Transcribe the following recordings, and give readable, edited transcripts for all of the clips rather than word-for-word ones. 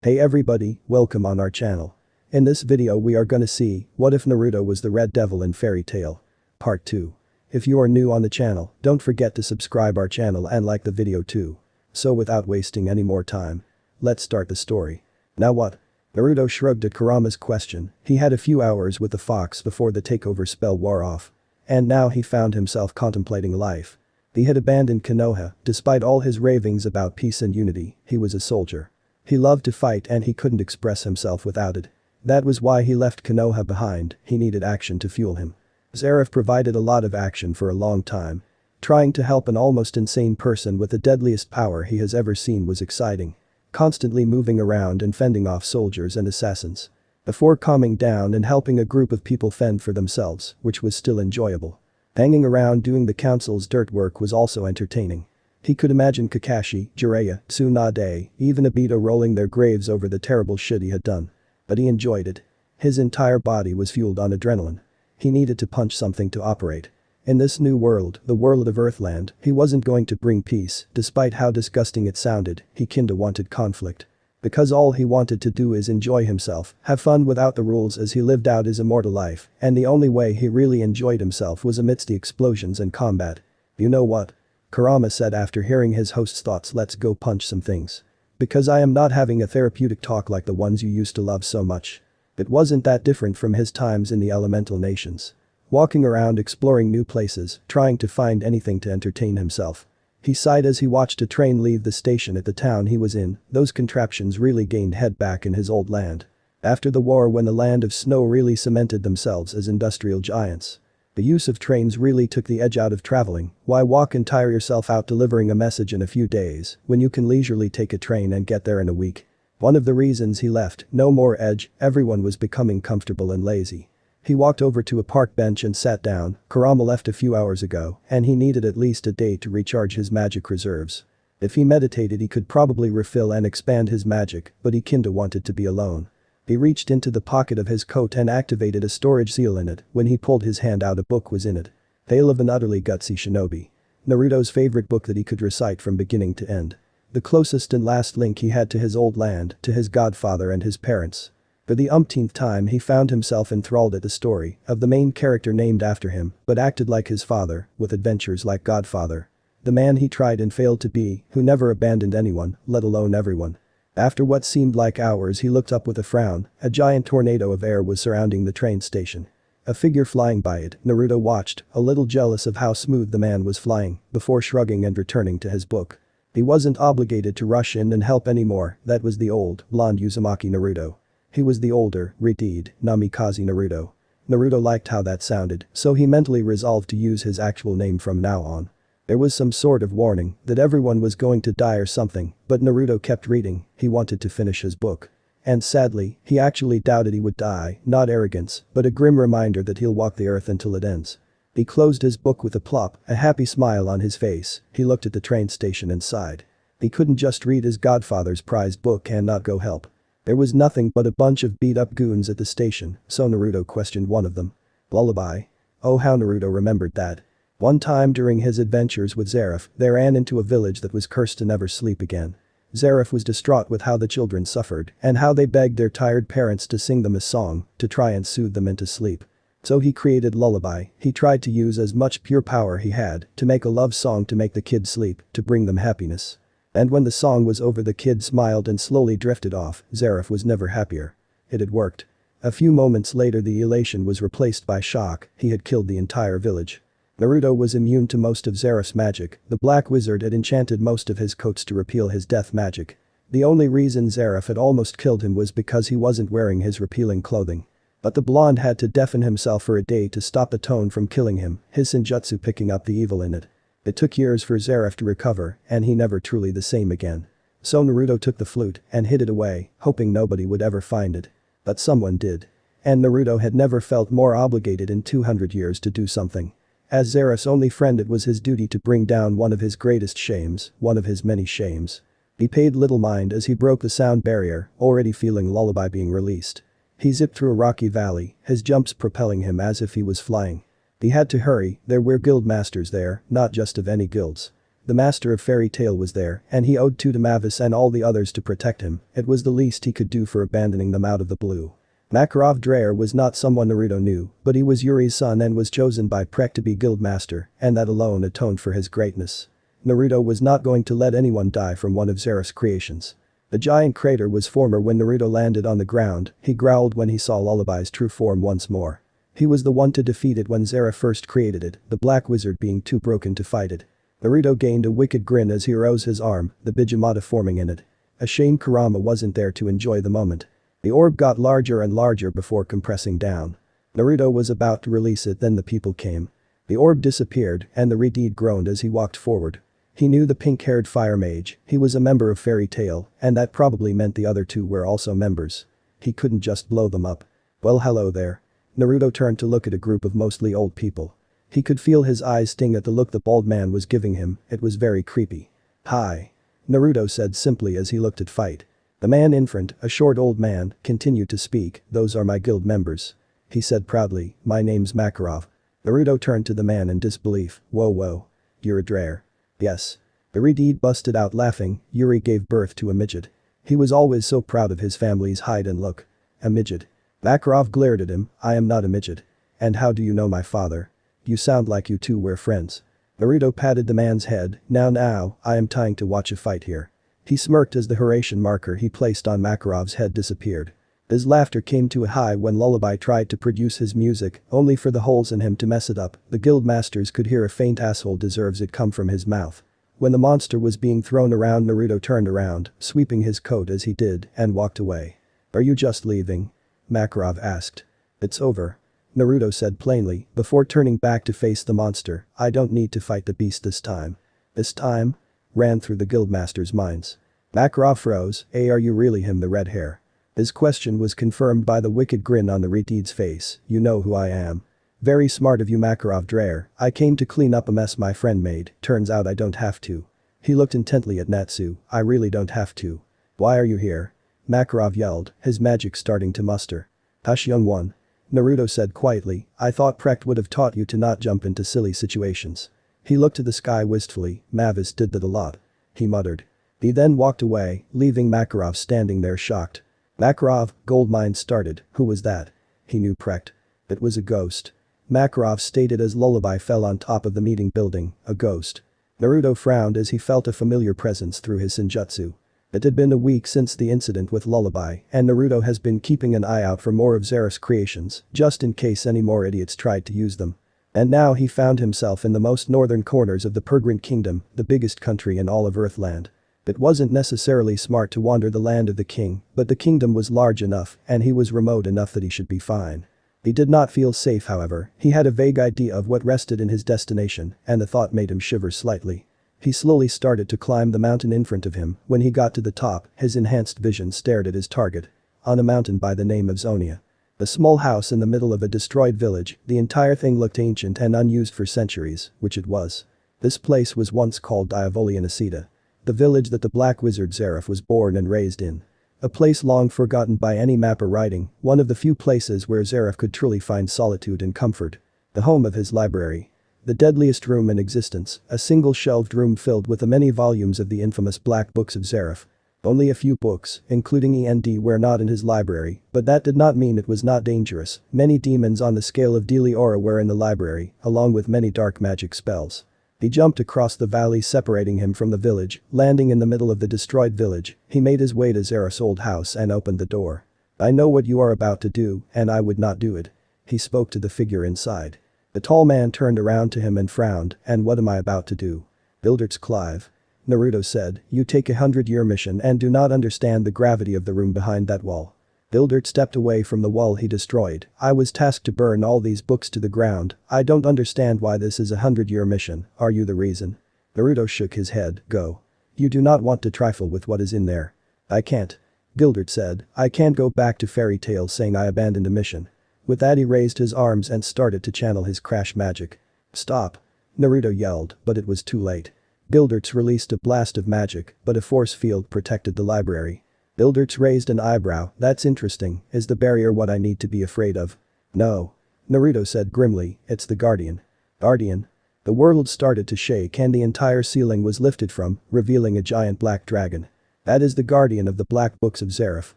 Hey everybody, welcome on our channel. In this video we are gonna see, what if Naruto was the Red Devil in Fairy Tale? Part 2. If you are new on the channel, don't forget to subscribe our channel and like the video too. So without wasting any more time, let's start the story. Now what? Naruto shrugged at Kurama's question. He had a few hours with the fox before the takeover spell wore off. And now he found himself contemplating life. He had abandoned Konoha. Despite all his ravings about peace and unity, he was a soldier. He loved to fight and he couldn't express himself without it. That was why he left Konoha behind. He needed action to fuel him. Zeref provided a lot of action for a long time. Trying to help an almost insane person with the deadliest power he has ever seen was exciting. Constantly moving around and fending off soldiers and assassins. Before calming down and helping a group of people fend for themselves, which was still enjoyable. Hanging around doing the council's dirt work was also entertaining. He could imagine Kakashi, Jiraiya, Tsunade, even Obito rolling their graves over the terrible shit he had done. But he enjoyed it. His entire body was fueled on adrenaline. He needed to punch something to operate. In this new world, the world of Earthland, he wasn't going to bring peace, despite how disgusting it sounded, he kinda wanted conflict. Because all he wanted to do is enjoy himself, have fun without the rules as he lived out his immortal life, and the only way he really enjoyed himself was amidst the explosions and combat. You know what? Kurama said after hearing his host's thoughts. Let's go punch some things. Because I am not having a therapeutic talk like the ones you used to love so much. It wasn't that different from his times in the elemental nations. Walking around exploring new places, trying to find anything to entertain himself. He sighed as he watched a train leave the station at the town he was in. Those contraptions really gained head back in his old land. After the war when the land of snow really cemented themselves as industrial giants. The use of trains really took the edge out of traveling. Why walk and tire yourself out delivering a message in a few days when you can leisurely take a train and get there in a week? One of the reasons he left, no more edge, everyone was becoming comfortable and lazy. He walked over to a park bench and sat down. Kurama left a few hours ago and he needed at least a day to recharge his magic reserves. If he meditated he could probably refill and expand his magic, but he kinda wanted to be alone. He reached into the pocket of his coat and activated a storage seal in it. When he pulled his hand out, a book was in it. Tale of an Utterly Gutsy Shinobi. Naruto's favorite book that he could recite from beginning to end. The closest and last link he had to his old land, to his godfather and his parents. For the umpteenth time he found himself enthralled at the story of the main character named after him, but acted like his father, with adventures like Godfather. The man he tried and failed to be, who never abandoned anyone, let alone everyone. After what seemed like hours he looked up with a frown. A giant tornado of air was surrounding the train station. A figure flying by it. Naruto watched, a little jealous of how smooth the man was flying, before shrugging and returning to his book. He wasn't obligated to rush in and help anymore. That was the old, blonde Uzumaki Naruto. He was the older, redeemed, Namikaze Naruto. Naruto liked how that sounded, so he mentally resolved to use his actual name from now on. There was some sort of warning that everyone was going to die or something, but Naruto kept reading. He wanted to finish his book. And sadly, he actually doubted he would die, not arrogance, but a grim reminder that he'll walk the earth until it ends. He closed his book with a plop, a happy smile on his face. He looked at the train station and sighed. He couldn't just read his godfather's prized book and not go help. There was nothing but a bunch of beat-up goons at the station, so Naruto questioned one of them. Lullaby. Oh, how Naruto remembered that. One time during his adventures with Zeref, they ran into a village that was cursed to never sleep again. Zeref was distraught with how the children suffered and how they begged their tired parents to sing them a song to try and soothe them into sleep. So he created Lullaby. He tried to use as much pure power he had to make a love song to make the kids sleep, to bring them happiness. And when the song was over the kid smiled and slowly drifted off. Zeref was never happier. It had worked. A few moments later the elation was replaced by shock. He had killed the entire village. Naruto was immune to most of Zeref's magic. The black wizard had enchanted most of his coats to repeal his death magic. The only reason Zeref had almost killed him was because he wasn't wearing his repealing clothing. But the blonde had to deafen himself for a day to stop the tone from killing him, his senjutsu picking up the evil in it. It took years for Zeref to recover, and he never truly the same again. So Naruto took the flute and hid it away, hoping nobody would ever find it. But someone did. And Naruto had never felt more obligated in 200 years to do something. As Zeref's only friend it was his duty to bring down one of his greatest shames, one of his many shames. He paid little mind as he broke the sound barrier, already feeling Lullaby being released. He zipped through a rocky valley, his jumps propelling him as if he was flying. He had to hurry, there were guild masters there, not just of any guilds. The master of Fairy Tail was there, and he owed to Mavis and all the others to protect him. It was the least he could do for abandoning them out of the blue. Makarov Dreyer was not someone Naruto knew, but he was Yuri's son and was chosen by Prek to be guild master, and that alone atoned for his greatness. Naruto was not going to let anyone die from one of Zeref's creations. The giant crater was former when Naruto landed on the ground. He growled when he saw Lullaby's true form once more. He was the one to defeat it when Zeref first created it, the black wizard being too broken to fight it. Naruto gained a wicked grin as he rose his arm, the Bijamata forming in it. A shame Kurama wasn't there to enjoy the moment. The orb got larger and larger before compressing down. Naruto was about to release it, then the people came. The orb disappeared and the Redeed groaned as he walked forward. He knew the pink-haired fire mage, he was a member of Fairy Tail, and that probably meant the other two were also members. He couldn't just blow them up. Well, hello there. Naruto turned to look at a group of mostly old people. He could feel his eyes sting at the look the bald man was giving him, it was very creepy. Hi. Naruto said simply as he looked at Fight. The man in front, a short old man, continued to speak, those are my guild members. He said proudly, my name's Makarov. Naruto turned to the man in disbelief, whoa. You're a Dreyer. Yes. The Redeed busted out laughing, Yuri gave birth to a midget. He was always so proud of his family's hide and look. A midget. Makarov glared at him, I am not a midget. And how do you know my father? You sound like you two were friends. Naruto patted the man's head, now, I am trying to watch a fight here. He smirked as the Horatian marker he placed on Makarov's head disappeared. His laughter came to a high when Lullaby tried to produce his music, only for the holes in him to mess it up. The guild masters could hear a faint asshole deserves it come from his mouth. When the monster was being thrown around, Naruto turned around, sweeping his coat as he did, and walked away. Are you just leaving? Makarov asked. It's over. Naruto said plainly, before turning back to face the monster, I don't need to fight the beast this time. This time? Ran through the guildmaster's minds. Makarov froze, are you really him, the red hair? His question was confirmed by the wicked grin on the Redeed's face, you know who I am. Very smart of you, Makarov Dreyer, I came to clean up a mess my friend made, turns out I don't have to. He looked intently at Natsu, I really don't have to. Why are you here? Makarov yelled, his magic starting to muster. Hush, young one. Naruto said quietly, I thought Prekt would have taught you to not jump into silly situations. He looked to the sky wistfully, Mavis did that a lot. He muttered. He then walked away, leaving Makarov standing there shocked. Makarov, gold mine started, who was that? He knew Prekt. It was a ghost. Makarov stated as Lullaby fell on top of the meeting building, a ghost. Naruto frowned as he felt a familiar presence through his senjutsu. It had been a week since the incident with Lullaby, and Naruto has been keeping an eye out for more of Zeref's creations, just in case any more idiots tried to use them. And now he found himself in the most northern corners of the Pergrant Kingdom, the biggest country in all of Earthland. It wasn't necessarily smart to wander the land of the king, but the kingdom was large enough and he was remote enough that he should be fine. He did not feel safe, however, he had a vague idea of what rested in his destination, and the thought made him shiver slightly. He slowly started to climb the mountain in front of him. When he got to the top, his enhanced vision stared at his target. On a mountain by the name of Zonia. A small house in the middle of a destroyed village, the entire thing looked ancient and unused for centuries, which it was. This place was once called Diavolian Asita. The village that the black wizard Zeref was born and raised in. A place long forgotten by any map or writing, one of the few places where Zeref could truly find solitude and comfort. The home of his library. The deadliest room in existence, a single shelved room filled with the many volumes of the infamous black books of Zeref. Only a few books, including END, were not in his library, but that did not mean it was not dangerous. Many demons on the scale of Deliora were in the library, along with many dark magic spells. He jumped across the valley separating him from the village, landing in the middle of the destroyed village. He made his way to Zeref's old house and opened the door. I know what you are about to do, and I would not do it. He spoke to the figure inside. The tall man turned around to him and frowned, and what am I about to do? Builder's Clive. Naruto said, you take a 100-year mission and do not understand the gravity of the room behind that wall. Bildert stepped away from the wall he destroyed. I was tasked to burn all these books to the ground. I don't understand why this is a 100-year mission, are you the reason? Naruto shook his head, go. You do not want to trifle with what is in there. I can't. Bildert said, I can't go back to Fairy Tail saying I abandoned a mission. With that he raised his arms and started to channel his crash magic. Stop. Naruto yelled, but it was too late. Bildert released a blast of magic, but a force field protected the library. Bildert raised an eyebrow, that's interesting, is the barrier what I need to be afraid of? No. Naruto said grimly, it's the Guardian. Guardian? The world started to shake and the entire ceiling was lifted from, revealing a giant black dragon. "That is the guardian of the black books of Zareth,"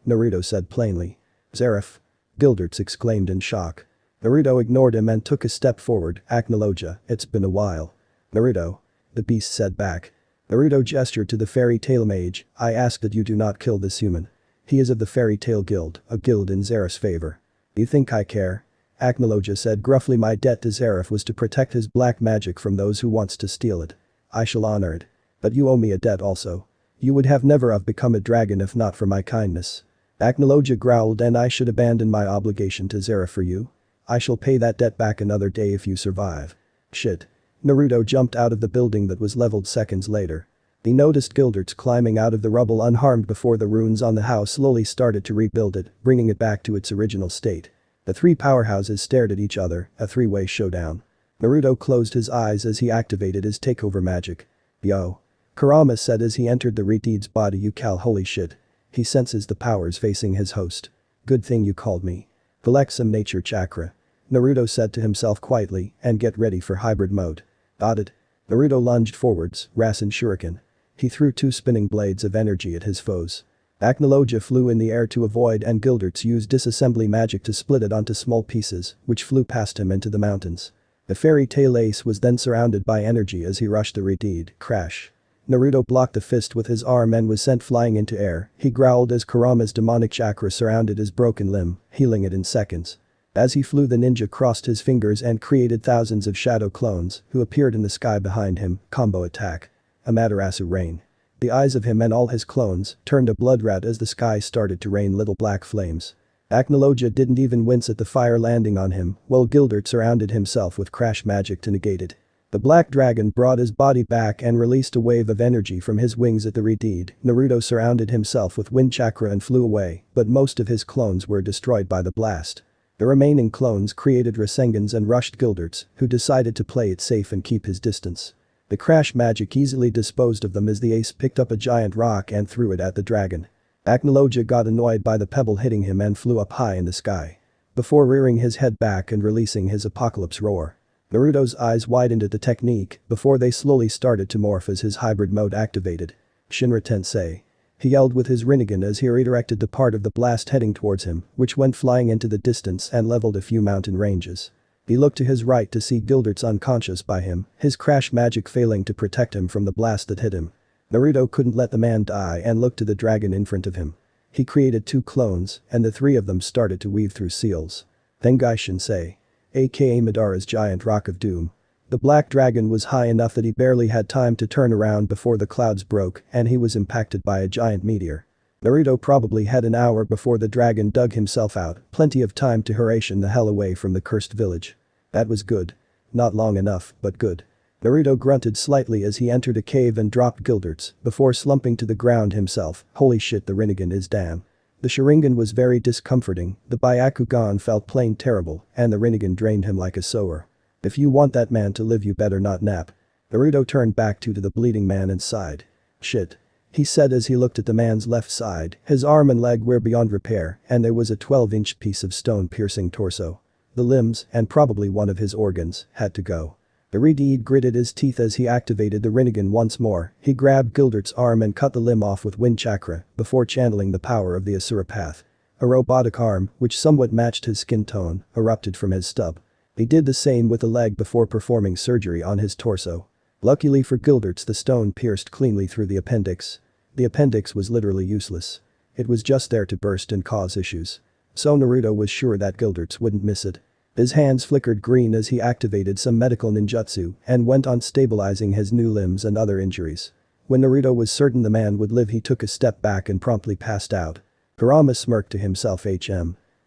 Naruto said plainly. "Zareth?" Gilderts exclaimed in shock. Naruto ignored him and took a step forward. "Acknowledge, it's been a while." "Naruto," the beast said back. Naruto gestured to the fairy tale mage. "I ask that you do not kill this human. He is of the Fairy Tale Guild, a guild in Zareth's favor." "You think I care?" Acknowledge said gruffly. "My debt to Zareth was to protect his black magic from those who wants to steal it. I shall honor it. But you owe me a debt also. You would have never have become a dragon if not for my kindness." Acknowledge growled. "And I should abandon my obligation to Zareth for you? I shall pay that debt back another day if you survive." "Shit." Naruto jumped out of the building that was leveled seconds later. He noticed Gilderts climbing out of the rubble unharmed before the runes on the house slowly started to rebuild it, bringing it back to its original state. The three powerhouses stared at each other, a three-way showdown. Naruto closed his eyes as he activated his takeover magic. "Yo." Kurama said as he entered the Redeed's body. "You cal holy shit. He senses the powers facing his host. Good thing you called me. Collect some nature chakra," Naruto said to himself quietly, "and get ready for hybrid mode." "Got it." Naruto lunged forwards, Rasen Shuriken. He threw two spinning blades of energy at his foes. Acknowledge flew in the air to avoid and Gilderts used disassembly magic to split it onto small pieces, which flew past him into the mountains. The fairy tale ace was then surrounded by energy as he rushed the Redeed. Crash. Naruto blocked the fist with his arm and was sent flying into air. He growled as Kurama's demonic chakra surrounded his broken limb, healing it in seconds. As he flew, the ninja crossed his fingers and created thousands of shadow clones who appeared in the sky behind him. Combo attack. Amaterasu rain. The eyes of him and all his clones turned a blood red as the sky started to rain little black flames. Acknowledge didn't even wince at the fire landing on him, while Gildert surrounded himself with crash magic to negate it. The black dragon brought his body back and released a wave of energy from his wings at the Redeed. Naruto surrounded himself with wind chakra and flew away, but most of his clones were destroyed by the blast. The remaining clones created Rasengans and rushed Gilderts, who decided to play it safe and keep his distance. The crash magic easily disposed of them as the ace picked up a giant rock and threw it at the dragon. Acknowledge got annoyed by the pebble hitting him and flew up high in the sky. Before rearing his head back and releasing his apocalypse roar. Naruto's eyes widened at the technique before they slowly started to morph as his hybrid mode activated. "Shinra Tensei." He yelled with his Rinnegan as he redirected the part of the blast heading towards him, which went flying into the distance and leveled a few mountain ranges. He looked to his right to see Gilderts unconscious by him, his crash magic failing to protect him from the blast that hit him. Naruto couldn't let the man die and looked to the dragon in front of him. He created two clones, and the three of them started to weave through seals. Tengai Shinsei. aka Madara's giant rock of doom. The black dragon was high enough that he barely had time to turn around before the clouds broke and he was impacted by a giant meteor. Naruto probably had an hour before the dragon dug himself out, plenty of time to Hurricane the hell away from the cursed village. That was good. Not long enough, but good. Naruto grunted slightly as he entered a cave and dropped Gilderts before slumping to the ground himself. Holy shit, the Rinnegan is damn. The Sharingan was very discomforting, the Byakugan felt plain terrible, and the Rinnegan drained him like a sower. If you want that man to live you better not nap. Naruto turned back to the bleeding man and sighed. Shit. He said as he looked at the man's left side, his arm and leg were beyond repair and there was a 12-inch piece of stone piercing torso. The limbs, and probably one of his organs, had to go. The Redeed gritted his teeth as he activated the Rinnegan once more. He grabbed Gildert's arm and cut the limb off with wind chakra before channeling the power of the Asura path. A robotic arm, which somewhat matched his skin tone, erupted from his stub. He did the same with the leg before performing surgery on his torso. Luckily for Gildert's, the stone pierced cleanly through the appendix. The appendix was literally useless. It was just there to burst and cause issues. So Naruto was sure that Gildert's wouldn't miss it. His hands flickered green as he activated some medical ninjutsu and went on stabilizing his new limbs and other injuries. When Naruto was certain the man would live, he took a step back and promptly passed out. Kurama smirked to himself.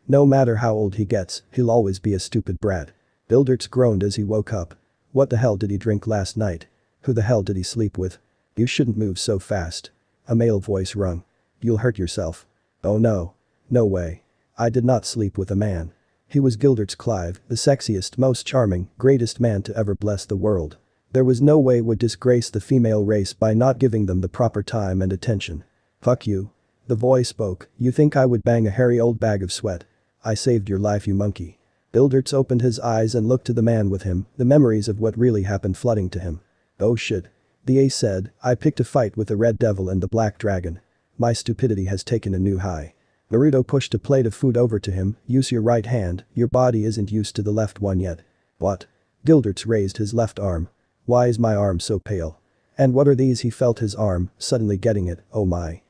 No matter how old he gets, he'll always be a stupid brat. Gilderts groaned as he woke up. What the hell did he drink last night? Who the hell did he sleep with? You shouldn't move so fast. A male voice rung. You'll hurt yourself. Oh no. No way. I did not sleep with a man. He was Gildert's Clive, the sexiest, most charming, greatest man to ever bless the world. There was no way would disgrace the female race by not giving them the proper time and attention. Fuck you. The voice spoke. You think I would bang a hairy old bag of sweat? I saved your life, you monkey. Builderts opened his eyes and looked to the man with him, the memories of what really happened flooding to him. Oh shit. The ace said, I picked a fight with the red devil and the black dragon. My stupidity has taken a new high. Naruto pushed a plate of food over to him, use your right hand, your body isn't used to the left one yet. What? Gilderts raised his left arm. Why is my arm so pale? And what are these? He felt his arm, suddenly getting it, oh my.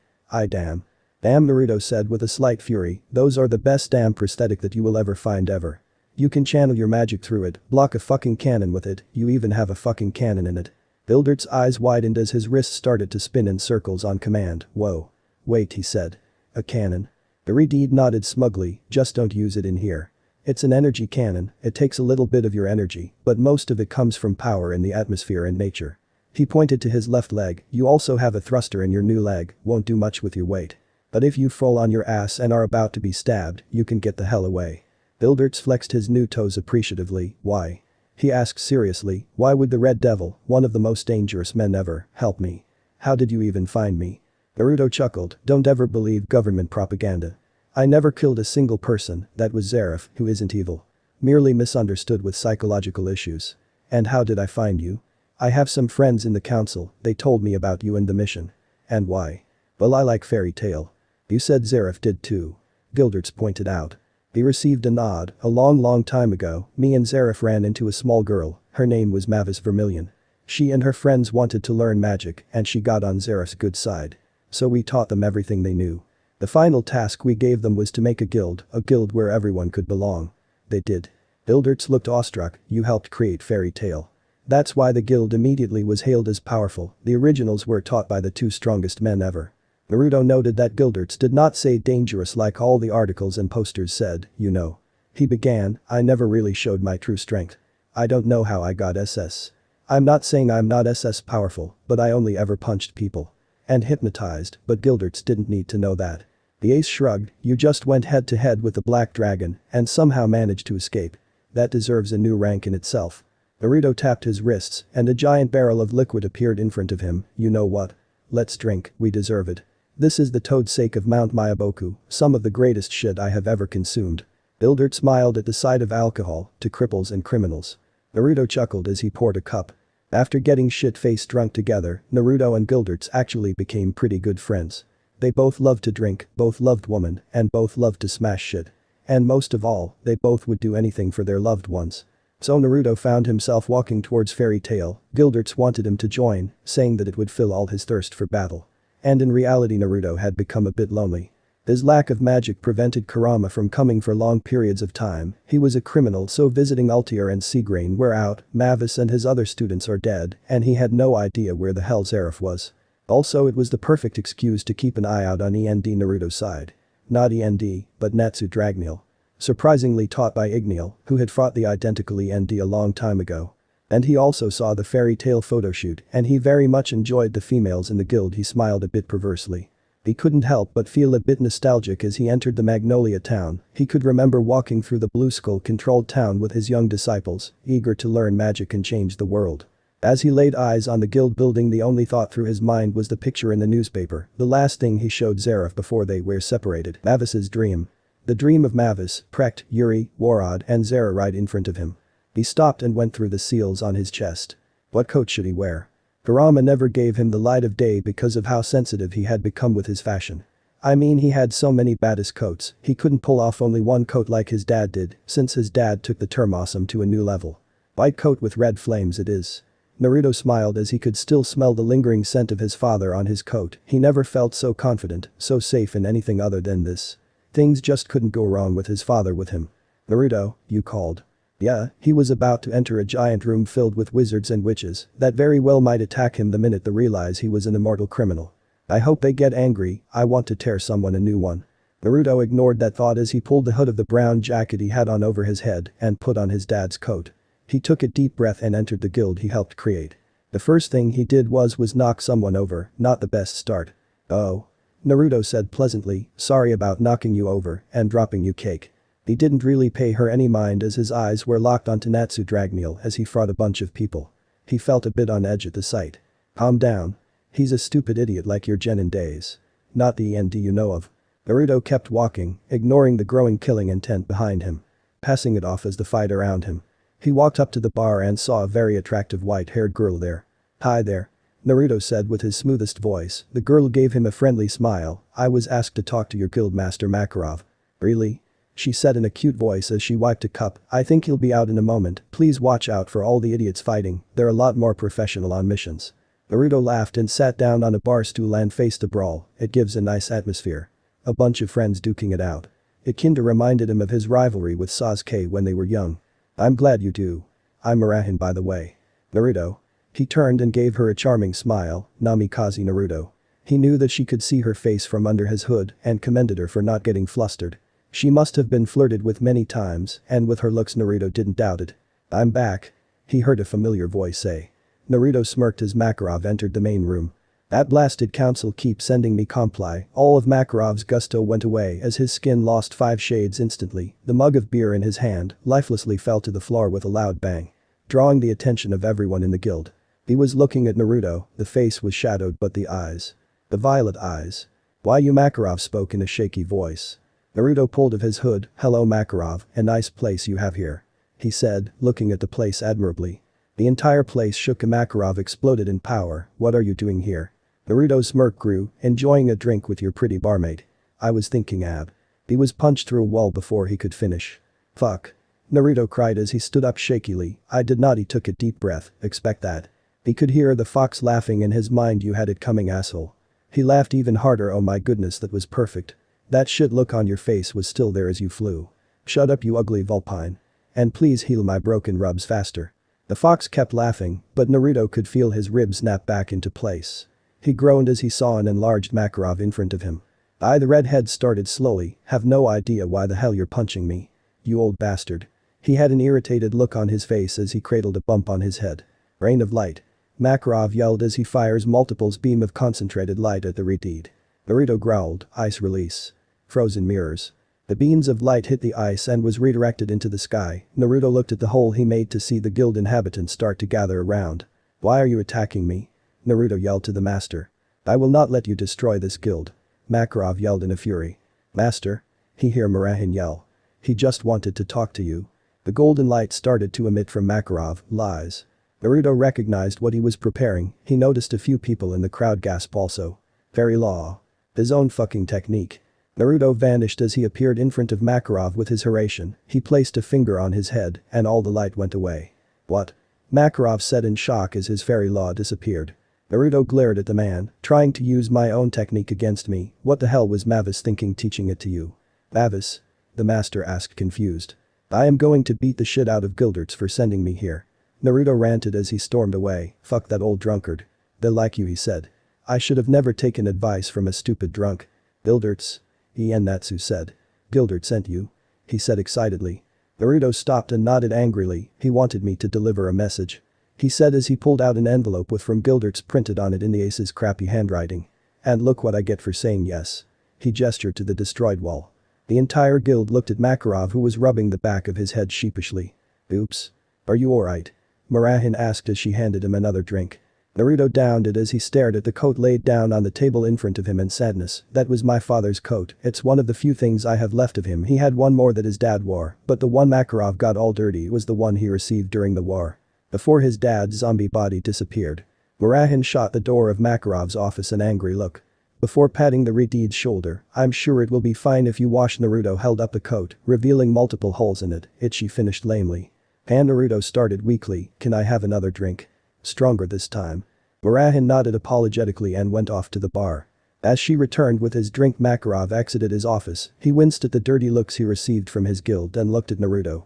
Damn. Damn, Naruto said with a slight fury, those are the best damn prosthetic that you will ever find ever. You can channel your magic through it, block a fucking cannon with it, you even have a fucking cannon in it. Buildert's eyes widened as his wrist started to spin in circles on command, whoa. Wait, he said. A cannon? Irideed nodded smugly, just don't use it in here. It's an energy cannon, it takes a little bit of your energy, but most of it comes from power in the atmosphere and nature. He pointed to his left leg, you also have a thruster in your new leg, won't do much with your weight. But if you fall on your ass and are about to be stabbed, you can get the hell away. Builderts flexed his new toes appreciatively, why? He asked seriously, why would the Red Devil, one of the most dangerous men ever, help me? How did you even find me? Naruto chuckled, don't ever believe government propaganda. I never killed a single person, that was Zeref, who isn't evil. Merely misunderstood with psychological issues. And how did I find you? I have some friends in the council, they told me about you and the mission. And why? Well, I like fairy tale. You said Zeref did too. Gilderts pointed out. He received a nod, a long time ago, me and Zeref ran into a small girl, her name was Mavis Vermilion. She and her friends wanted to learn magic and she got on Zeref's good side. So we taught them everything they knew. The final task we gave them was to make a guild where everyone could belong. They did. Gilderts looked awestruck, you helped create fairy tale. That's why the guild immediately was hailed as powerful, the originals were taught by the two strongest men ever. Naruto noted that Gilderts did not say dangerous like all the articles and posters said, you know. He began, I never really showed my true strength. I don't know how I got SS. I'm not saying I'm not SS powerful, but I only ever punched people. And hypnotized, but Gilderts didn't need to know that. The ace shrugged, you just went head to head with the black dragon and somehow managed to escape. That deserves a new rank in itself. Naruto tapped his wrists and a giant barrel of liquid appeared in front of him, you know what? Let's drink, we deserve it. This is the toad sake of Mount Mayaboku, some of the greatest shit I have ever consumed. Buildert smiled at the sight of alcohol, to cripples and criminals. Naruto chuckled as he poured a cup. After getting shit-faced drunk together, Naruto and Gilderts actually became pretty good friends. They both loved to drink, both loved women, and both loved to smash shit. And most of all, they both would do anything for their loved ones. So Naruto found himself walking towards Fairy Tail, Gilderts wanted him to join, saying that it would fill all his thirst for battle. And in reality Naruto had become a bit lonely. His lack of magic prevented Kurama from coming for long periods of time, he was a criminal so visiting Altier and Seagrain were out, Mavis and his other students are dead, and he had no idea where the hell Zeref was. Also it was the perfect excuse to keep an eye out on END Naruto's side. Not END, but Natsu Dragneel. Surprisingly taught by Igneel, who had fought the identical END a long time ago. And he also saw the fairy tale photoshoot and he very much enjoyed the females in the guild. He smiled a bit perversely. He couldn't help but feel a bit nostalgic as he entered the Magnolia town, he could remember walking through the Blue Skull controlled town with his young disciples, eager to learn magic and change the world. As he laid eyes on the guild building the only thought through his mind was the picture in the newspaper, the last thing he showed Zeref before they were separated, Mavis's dream. The dream of Mavis, Precht, Yuri, Warad and Zera right in front of him. He stopped and went through the seals on his chest. What coat should he wear? Kurama never gave him the light of day because of how sensitive he had become with his fashion. I mean he had so many badass coats, he couldn't pull off only one coat like his dad did, since his dad took the term awesome to a new level. White coat with red flames it is. Naruto smiled as he could still smell the lingering scent of his father on his coat, he never felt so confident, so safe in anything other than this. Things just couldn't go wrong with his father with him. Naruto, you called. Yeah, he was about to enter a giant room filled with wizards and witches that very well might attack him the minute they realize he was an immortal criminal. I hope they get angry, I want to tear someone a new one. Naruto ignored that thought as he pulled the hood of the brown jacket he had on over his head and put on his dad's coat. He took a deep breath and entered the guild he helped create. The first thing he did was knock someone over, not the best start. Oh. Naruto said pleasantly, sorry about knocking you over and dropping you cake. He didn't really pay her any mind as his eyes were locked onto Natsu Dragneel as he fought a bunch of people. He felt a bit on edge at the sight. Calm down. He's a stupid idiot like your genin days. Not the END you know of. Naruto kept walking, ignoring the growing killing intent behind him. passing it off as the fight around him. He walked up to the bar and saw a very attractive white-haired girl there. "Hi there," Naruto said with his smoothest voice. The girl gave him a friendly smile. "I was asked to talk to your guildmaster Makarov." "Really?" she said in a cute voice as she wiped a cup. "I think he'll be out in a moment. Please watch out for all the idiots fighting, they're a lot more professional on missions." Naruto laughed and sat down on a bar stool and faced the brawl. It gives a nice atmosphere. A bunch of friends duking it out. It kinda reminded him of his rivalry with Sasuke when they were young. "I'm glad you do. I'm Murahin by the way." "Naruto?" He turned and gave her a charming smile. "Namikaze Naruto." He knew that she could see her face from under his hood and commended her for not getting flustered. She must have been flirted with many times, and with her looks Naruto didn't doubt it. "I'm back," he heard a familiar voice say. Naruto smirked as Makarov entered the main room. "That blasted council keeps sending me comply." All of Makarov's gusto went away as his skin lost 5 shades instantly. The mug of beer in his hand lifelessly fell to the floor with a loud bang, drawing the attention of everyone in the guild. He was looking at Naruto, the face was shadowed but the eyes. The violet eyes. "Why you?" Makarov spoke in a shaky voice. Naruto pulled at his hood. "Hello Makarov, a nice place you have here," he said, looking at the place admirably. The entire place shook. Makarov exploded in power. "What are you doing here?" Naruto's smirk grew. "Enjoying a drink with your pretty barmaid." "I was thinking ab." He was punched through a wall before he could finish. "Fuck." Naruto cried as he stood up shakily. "I did not." He took a deep breath. "Expect that." He could hear the fox laughing in his mind. "You had it coming, asshole." He laughed even harder. "Oh my goodness, that was perfect. That shit look on your face was still there as you flew." "Shut up you ugly vulpine. And please heal my broken ribs faster." The fox kept laughing, but Naruto could feel his ribs snap back into place. He groaned as he saw an enlarged Makarov in front of him. The redhead started slowly. "Have no idea why the hell you're punching me. You old bastard." He had an irritated look on his face as he cradled a bump on his head. "Rain of light." Makarov yelled as he fires multiples beam of concentrated light at the Redeed. Naruto growled. "Ice release." Frozen mirrors. The beams of light hit the ice and was redirected into the sky. Naruto looked at the hole he made to see the guild inhabitants start to gather around. "Why are you attacking me?" Naruto yelled to the master. "I will not let you destroy this guild." Makarov yelled in a fury. "Master?" He heard Murahin yell. "He just wanted to talk to you." The golden light started to emit from Makarov. Lies. Naruto recognized what he was preparing. He noticed a few people in the crowd gasp also. Very law. His own fucking technique. Naruto vanished as he appeared in front of Makarov with his Hiraishin. He placed a finger on his head and all the light went away. "What?" Makarov said in shock as his fairy law disappeared. Naruto glared at the man. "Trying to use my own technique against me. What the hell was Mavis thinking teaching it to you?" "Mavis?" the master asked confused. "I am going to beat the shit out of Gilderts for sending me here." Naruto ranted as he stormed away. "Fuck that old drunkard. They like you," he said. "I should have never taken advice from a stupid drunk." "Gilderts?" Natsu said. "Gildert sent you?" he said excitedly. Naruto stopped and nodded angrily. "He wanted me to deliver a message," he said as he pulled out an envelope with "from Gilderts" printed on it in the ace's crappy handwriting. "And look what I get for saying yes." He gestured to the destroyed wall. The entire guild looked at Makarov, who was rubbing the back of his head sheepishly. "Oops. Are you alright?" Murahin asked as she handed him another drink. Naruto downed it as he stared at the coat laid down on the table in front of him in sadness. "That was my father's coat. It's one of the few things I have left of him. He had one more that his dad wore, but the one Makarov got all dirty was the one he received during the war. Before his dad's zombie body disappeared." Murahin shot the door of Makarov's office an angry look. Before patting the Redeed's shoulder, "I'm sure it will be fine if you wash." Naruto held up the coat, revealing multiple holes in it. She finished lamely. And Naruto started weakly. "Can I have another drink? Stronger this time." Murahin nodded apologetically and went off to the bar. As she returned with his drink, Makarov exited his office. He winced at the dirty looks he received from his guild and looked at Naruto.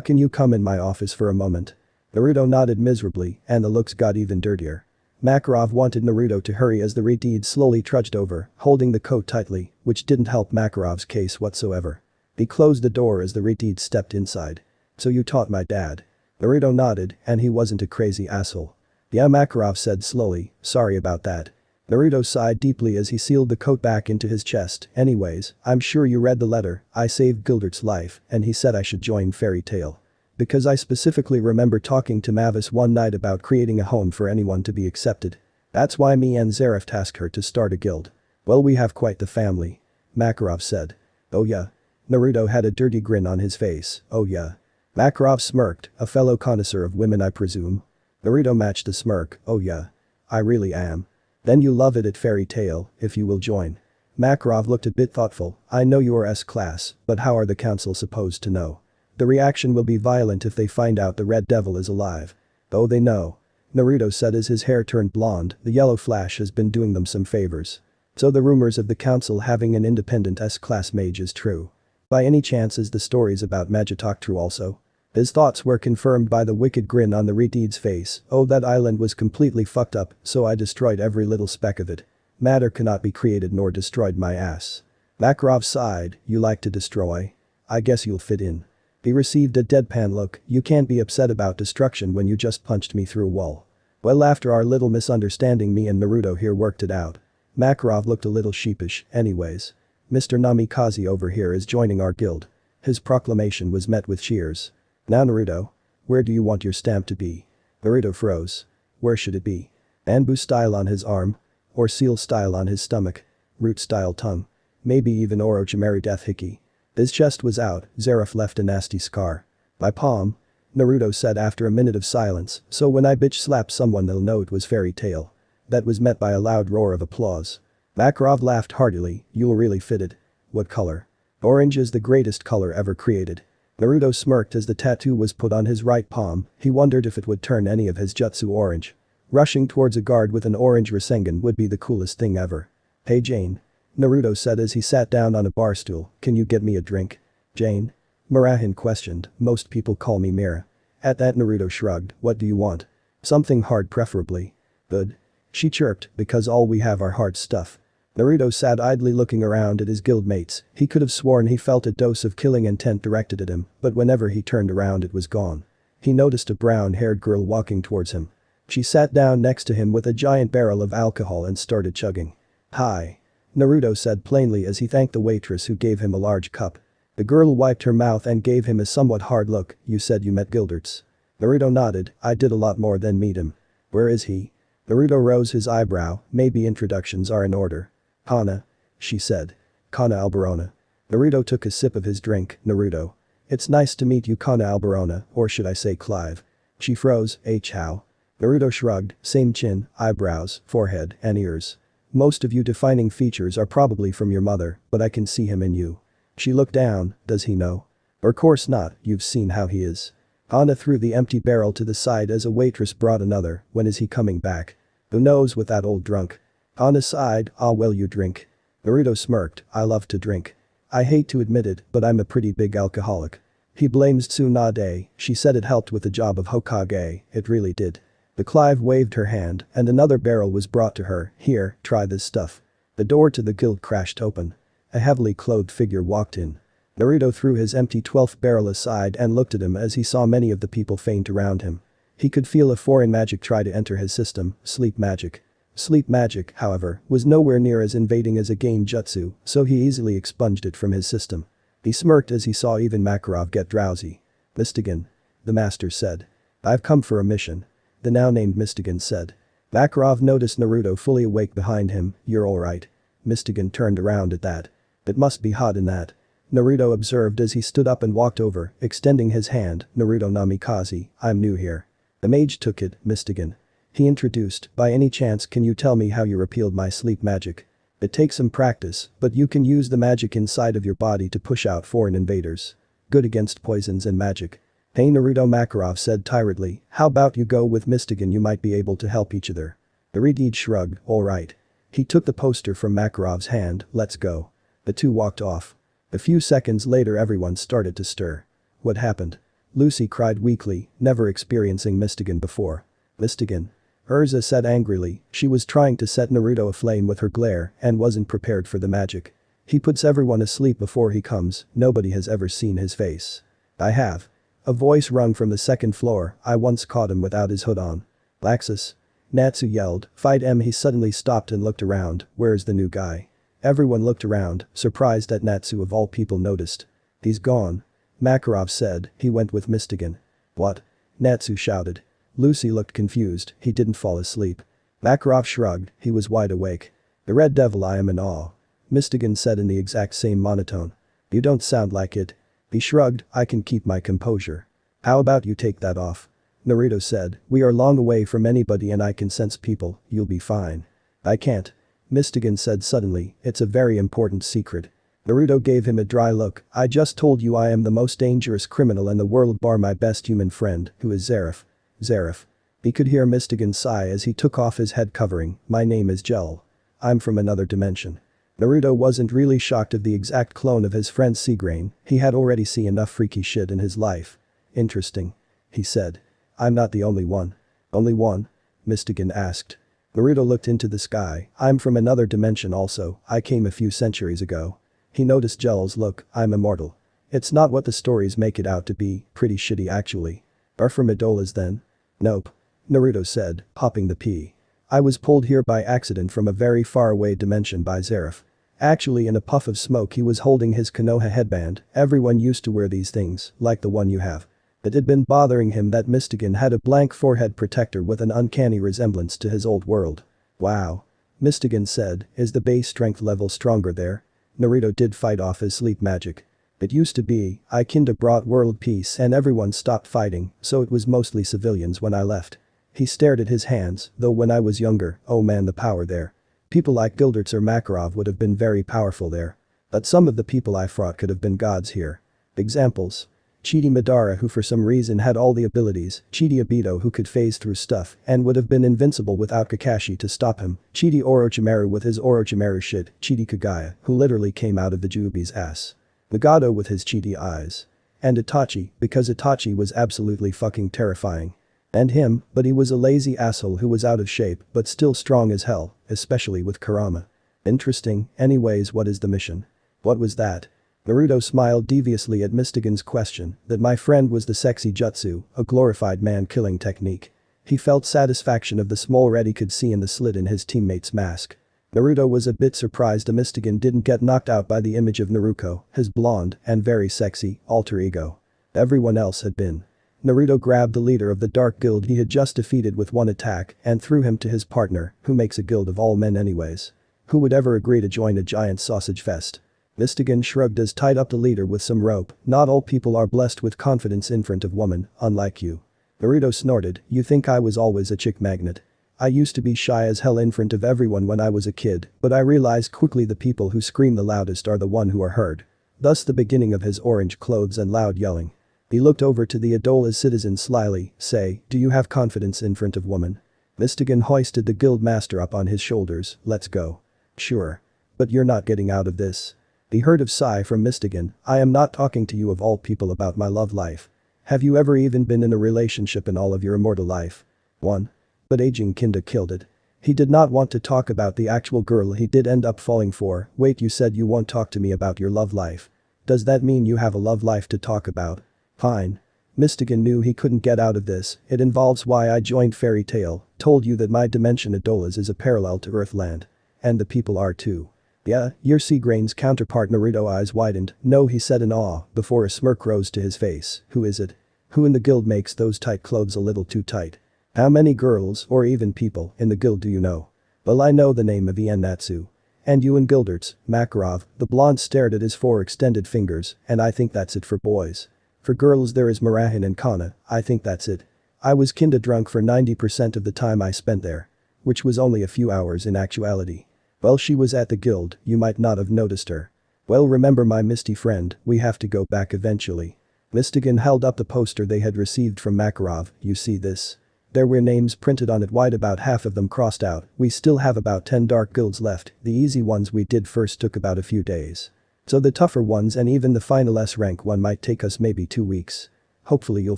Can you come in my office for a moment?" Naruto nodded miserably and the looks got even dirtier. Makarov wanted Naruto to hurry as the Redeed slowly trudged over, holding the coat tightly, which didn't help Makarov's case whatsoever. He closed the door as the Redeed stepped inside. "So you taught my dad?" Naruto nodded, "and he wasn't a crazy asshole." "Yeah," Makarov said slowly. "Sorry about that." Naruto sighed deeply as he sealed the coat back into his chest. "Anyways, I'm sure you read the letter. I saved Gildert's life and he said I should join Fairy Tail. Because I specifically remember talking to Mavis one night about creating a home for anyone to be accepted. That's why me and Zaref tasked her to start a guild. Well, we have quite the family," Makarov said. "Oh yeah?" Naruto had a dirty grin on his face. Oh yeah. Makarov smirked, a fellow connoisseur of women I presume. Naruto matched a smirk. Oh yeah. I really am. Then you love it at Fairy Tail, if you will join. Makarov looked a bit thoughtful. I know you are S-class, but how are the council supposed to know? The reaction will be violent if they find out the Red Devil is alive. Oh, they know. Naruto said as his hair turned blonde, the yellow flash has been doing them some favors. So the rumors of the council having an independent S-class mage is true. By any chance is the stories about Magitalk true also? His thoughts were confirmed by the wicked grin on the Redeed's face. Oh, that island was completely fucked up, so I destroyed every little speck of it. Matter cannot be created nor destroyed my ass. Makarov sighed, you like to destroy? I guess you'll fit in. He received a deadpan look, you can't be upset about destruction when you just punched me through a wall. Well, after our little misunderstanding, me and Naruto here worked it out. Makarov looked a little sheepish. Anyways. Mr. Namikaze over here is joining our guild. His proclamation was met with cheers. Now Naruto. Where do you want your stamp to be? Naruto froze. Where should it be? Anbu style on his arm? Or seal style on his stomach? Root style tongue? Maybe even Orochimaru death hickey. His chest was out, Zeref left a nasty scar. My palm? Naruto said after a minute of silence, so when I bitch slap someone they'll know it was Fairy Tail. That was met by a loud roar of applause. Makarov laughed heartily, you'll really fit it. What color? Orange is the greatest color ever created. Naruto smirked as the tattoo was put on his right palm, he wondered if it would turn any of his jutsu orange. Rushing towards a guard with an orange Rasengan would be the coolest thing ever. Hey Jane. Naruto said as he sat down on a bar stool, can you get me a drink? Jane? Murahin questioned, most people call me Mira. At that Naruto shrugged, what do you want? Something hard preferably. Good. She chirped, because all we have are hard stuff. Naruto sat idly looking around at his guildmates, he could have sworn he felt a dose of killing intent directed at him, but whenever he turned around it was gone. He noticed a brown-haired girl walking towards him. She sat down next to him with a giant barrel of alcohol and started chugging. Hi. Naruto said plainly as he thanked the waitress who gave him a large cup. The girl wiped her mouth and gave him a somewhat hard look, you said you met Gilderts. Naruto nodded, I did a lot more than meet him. Where is he? Naruto rose his eyebrow, maybe introductions are in order. Kana. She said. Kana Alberona. Naruto took a sip of his drink, Naruto. It's nice to meet you Kana Alberona, or should I say Clive. She froze, how? Naruto shrugged, same chin, eyebrows, forehead, and ears. Most of you defining features are probably from your mother, but I can see him in you. She looked down, does he know? Of course not, you've seen how he is. Kana threw the empty barrel to the side as a waitress brought another, when is he coming back? Who knows with that old drunk? Kana sighed, ah well you drink. Naruto smirked, I love to drink. I hate to admit it, but I'm a pretty big alcoholic. He blames Tsunade, she said it helped with the job of Hokage, it really did. The Clive waved her hand, and another barrel was brought to her, here, try this stuff. The door to the guild crashed open. A heavily clothed figure walked in. Naruto threw his empty 12th barrel aside and looked at him as he saw many of the people faint around him. He could feel a foreign magic try to enter his system, sleep magic. Sleep magic, however, was nowhere near as invading as a game jutsu, so he easily expunged it from his system. He smirked as he saw even Makarov get drowsy. Mystigan. The master said. I've come for a mission. The now named Mystigan said. Makarov noticed Naruto fully awake behind him, you're alright. Mystigan turned around at that. It must be hot in that. Naruto observed as he stood up and walked over, extending his hand, Naruto Namikaze, I'm new here. The mage took it, Mystigan. He introduced, by any chance can you tell me how you repealed my sleep magic? It takes some practice, but you can use the magic inside of your body to push out foreign invaders. Good against poisons and magic. Hey Naruto Makarov said tiredly, how about you go with Mystigan, you might be able to help each other. The Redeed shrugged, alright. He took the poster from Makarov's hand, let's go. The two walked off. A few seconds later everyone started to stir. What happened? Lucy cried weakly, never experiencing Mystigan before. Mystigan. Urza said angrily, she was trying to set Naruto aflame with her glare and wasn't prepared for the magic. He puts everyone asleep before he comes, nobody has ever seen his face. I have. A voice rung from the second floor, I once caught him without his hood on. Laxus. Natsu yelled, fight him. He suddenly stopped and looked around, where's the new guy? Everyone looked around, surprised that Natsu of all people noticed. He's gone. Makarov said, he went with Mystigan. What? Natsu shouted. Lucy looked confused, he didn't fall asleep. Makarov shrugged, he was wide awake. The Red Devil, I am in awe. Mystigan said in the exact same monotone. You don't sound like it. He shrugged, I can keep my composure. How about you take that off? Naruto said, we are long away from anybody and I can sense people, you'll be fine. I can't. Mystigan said suddenly, it's a very important secret. Naruto gave him a dry look, I just told you I am the most dangerous criminal in the world bar my best human friend, who is Zeref. Zeref. He could hear Mystigan sigh as he took off his head covering, my name is Gel. I'm from another dimension. Naruto wasn't really shocked of the exact clone of his friend Seagrain, he had already seen enough freaky shit in his life. Interesting. He said. I'm not the only one. Only one? Mystigan asked. Naruto looked into the sky, I'm from another dimension also, I came a few centuries ago. He noticed Gel's look, I'm immortal. It's not what the stories make it out to be, pretty shitty actually. Are from Idolas then? Nope. Naruto said, popping the pea. I was pulled here by accident from a very far away dimension by Zeref. Actually in a puff of smoke he was holding his Konoha headband, everyone used to wear these things, like the one you have. It had been bothering him that Mystigan had a blank forehead protector with an uncanny resemblance to his old world. Wow. Mystigan said, is the base strength level stronger there? Naruto did fight off his sleep magic. It used to be, I kinda brought world peace and everyone stopped fighting, so it was mostly civilians when I left. He stared at his hands, though when I was younger, oh man the power there. People like Gilderts or Makarov would have been very powerful there. But some of the people I fought could have been gods here. Examples. Chidi Madara who for some reason had all the abilities, Chidi Obito who could phase through stuff and would have been invincible without Kakashi to stop him, Chidi Orochimaru with his Orochimaru shit, Chidi Kagaya who literally came out of the Jubi's ass. Nagato with his Chidi eyes. And Itachi, because Itachi was absolutely fucking terrifying. And him, but he was a lazy asshole who was out of shape but still strong as hell, especially with Kurama. Interesting, anyways what is the mission? What was that? Naruto smiled deviously at Mystigan's question, that my friend was the sexy jutsu, a glorified man-killing technique. He felt satisfaction of the small red he could see in the slit in his teammate's mask. Naruto was a bit surprised Mystigan didn't get knocked out by the image of Naruto, his blonde and very sexy alter ego. Everyone else had been. Naruto grabbed the leader of the dark guild he had just defeated with one attack and threw him to his partner, who makes a guild of all men anyways. Who would ever agree to join a giant sausage fest? Mystigan shrugged as tied up the leader with some rope, not all people are blessed with confidence in front of women, unlike you. Naruto snorted, you think I was always a chick magnet? I used to be shy as hell in front of everyone when I was a kid, but I realized quickly the people who scream the loudest are the one who are heard. Thus the beginning of his orange clothes and loud yelling. He looked over to the Idola's citizens slyly, say, do you have confidence in front of women? Mystigan hoisted the guild master up on his shoulders, let's go. Sure. But you're not getting out of this. He heard a sigh from Mystigan, I am not talking to you of all people about my love life. Have you ever even been in a relationship in all of your immortal life? 1. But aging kinda killed it. He did not want to talk about the actual girl he did end up falling for, wait you said you won't talk to me about your love life. Does that mean you have a love life to talk about? Fine. Mystigan knew he couldn't get out of this, it involves why I joined Fairy Tail, told you that my dimension Idolas is a parallel to Earthland. And the people are too. Yeah, your Seagrain's counterpart Naruto eyes widened, no he said in awe, before a smirk rose to his face, who is it? Who in the guild makes those tight clothes a little too tight? How many girls, or even people, in the guild do you know? Well I know the name of Ian Natsu. And you and Gilderts, Makarov, the blonde stared at his 4 extended fingers, and I think that's it for boys. For girls there is Marahin and Kana, I think that's it. I was kinda drunk for 90% of the time I spent there. Which was only a few hours in actuality. Well she was at the guild, you might not have noticed her. Well remember my Misty friend, we have to go back eventually. Mystigan held up the poster they had received from Makarov, you see this? There were names printed on it wide about half of them crossed out, we still have about 10 dark guilds left, the easy ones we did first took about a few days. So the tougher ones and even the final S rank one might take us maybe 2 weeks. Hopefully you'll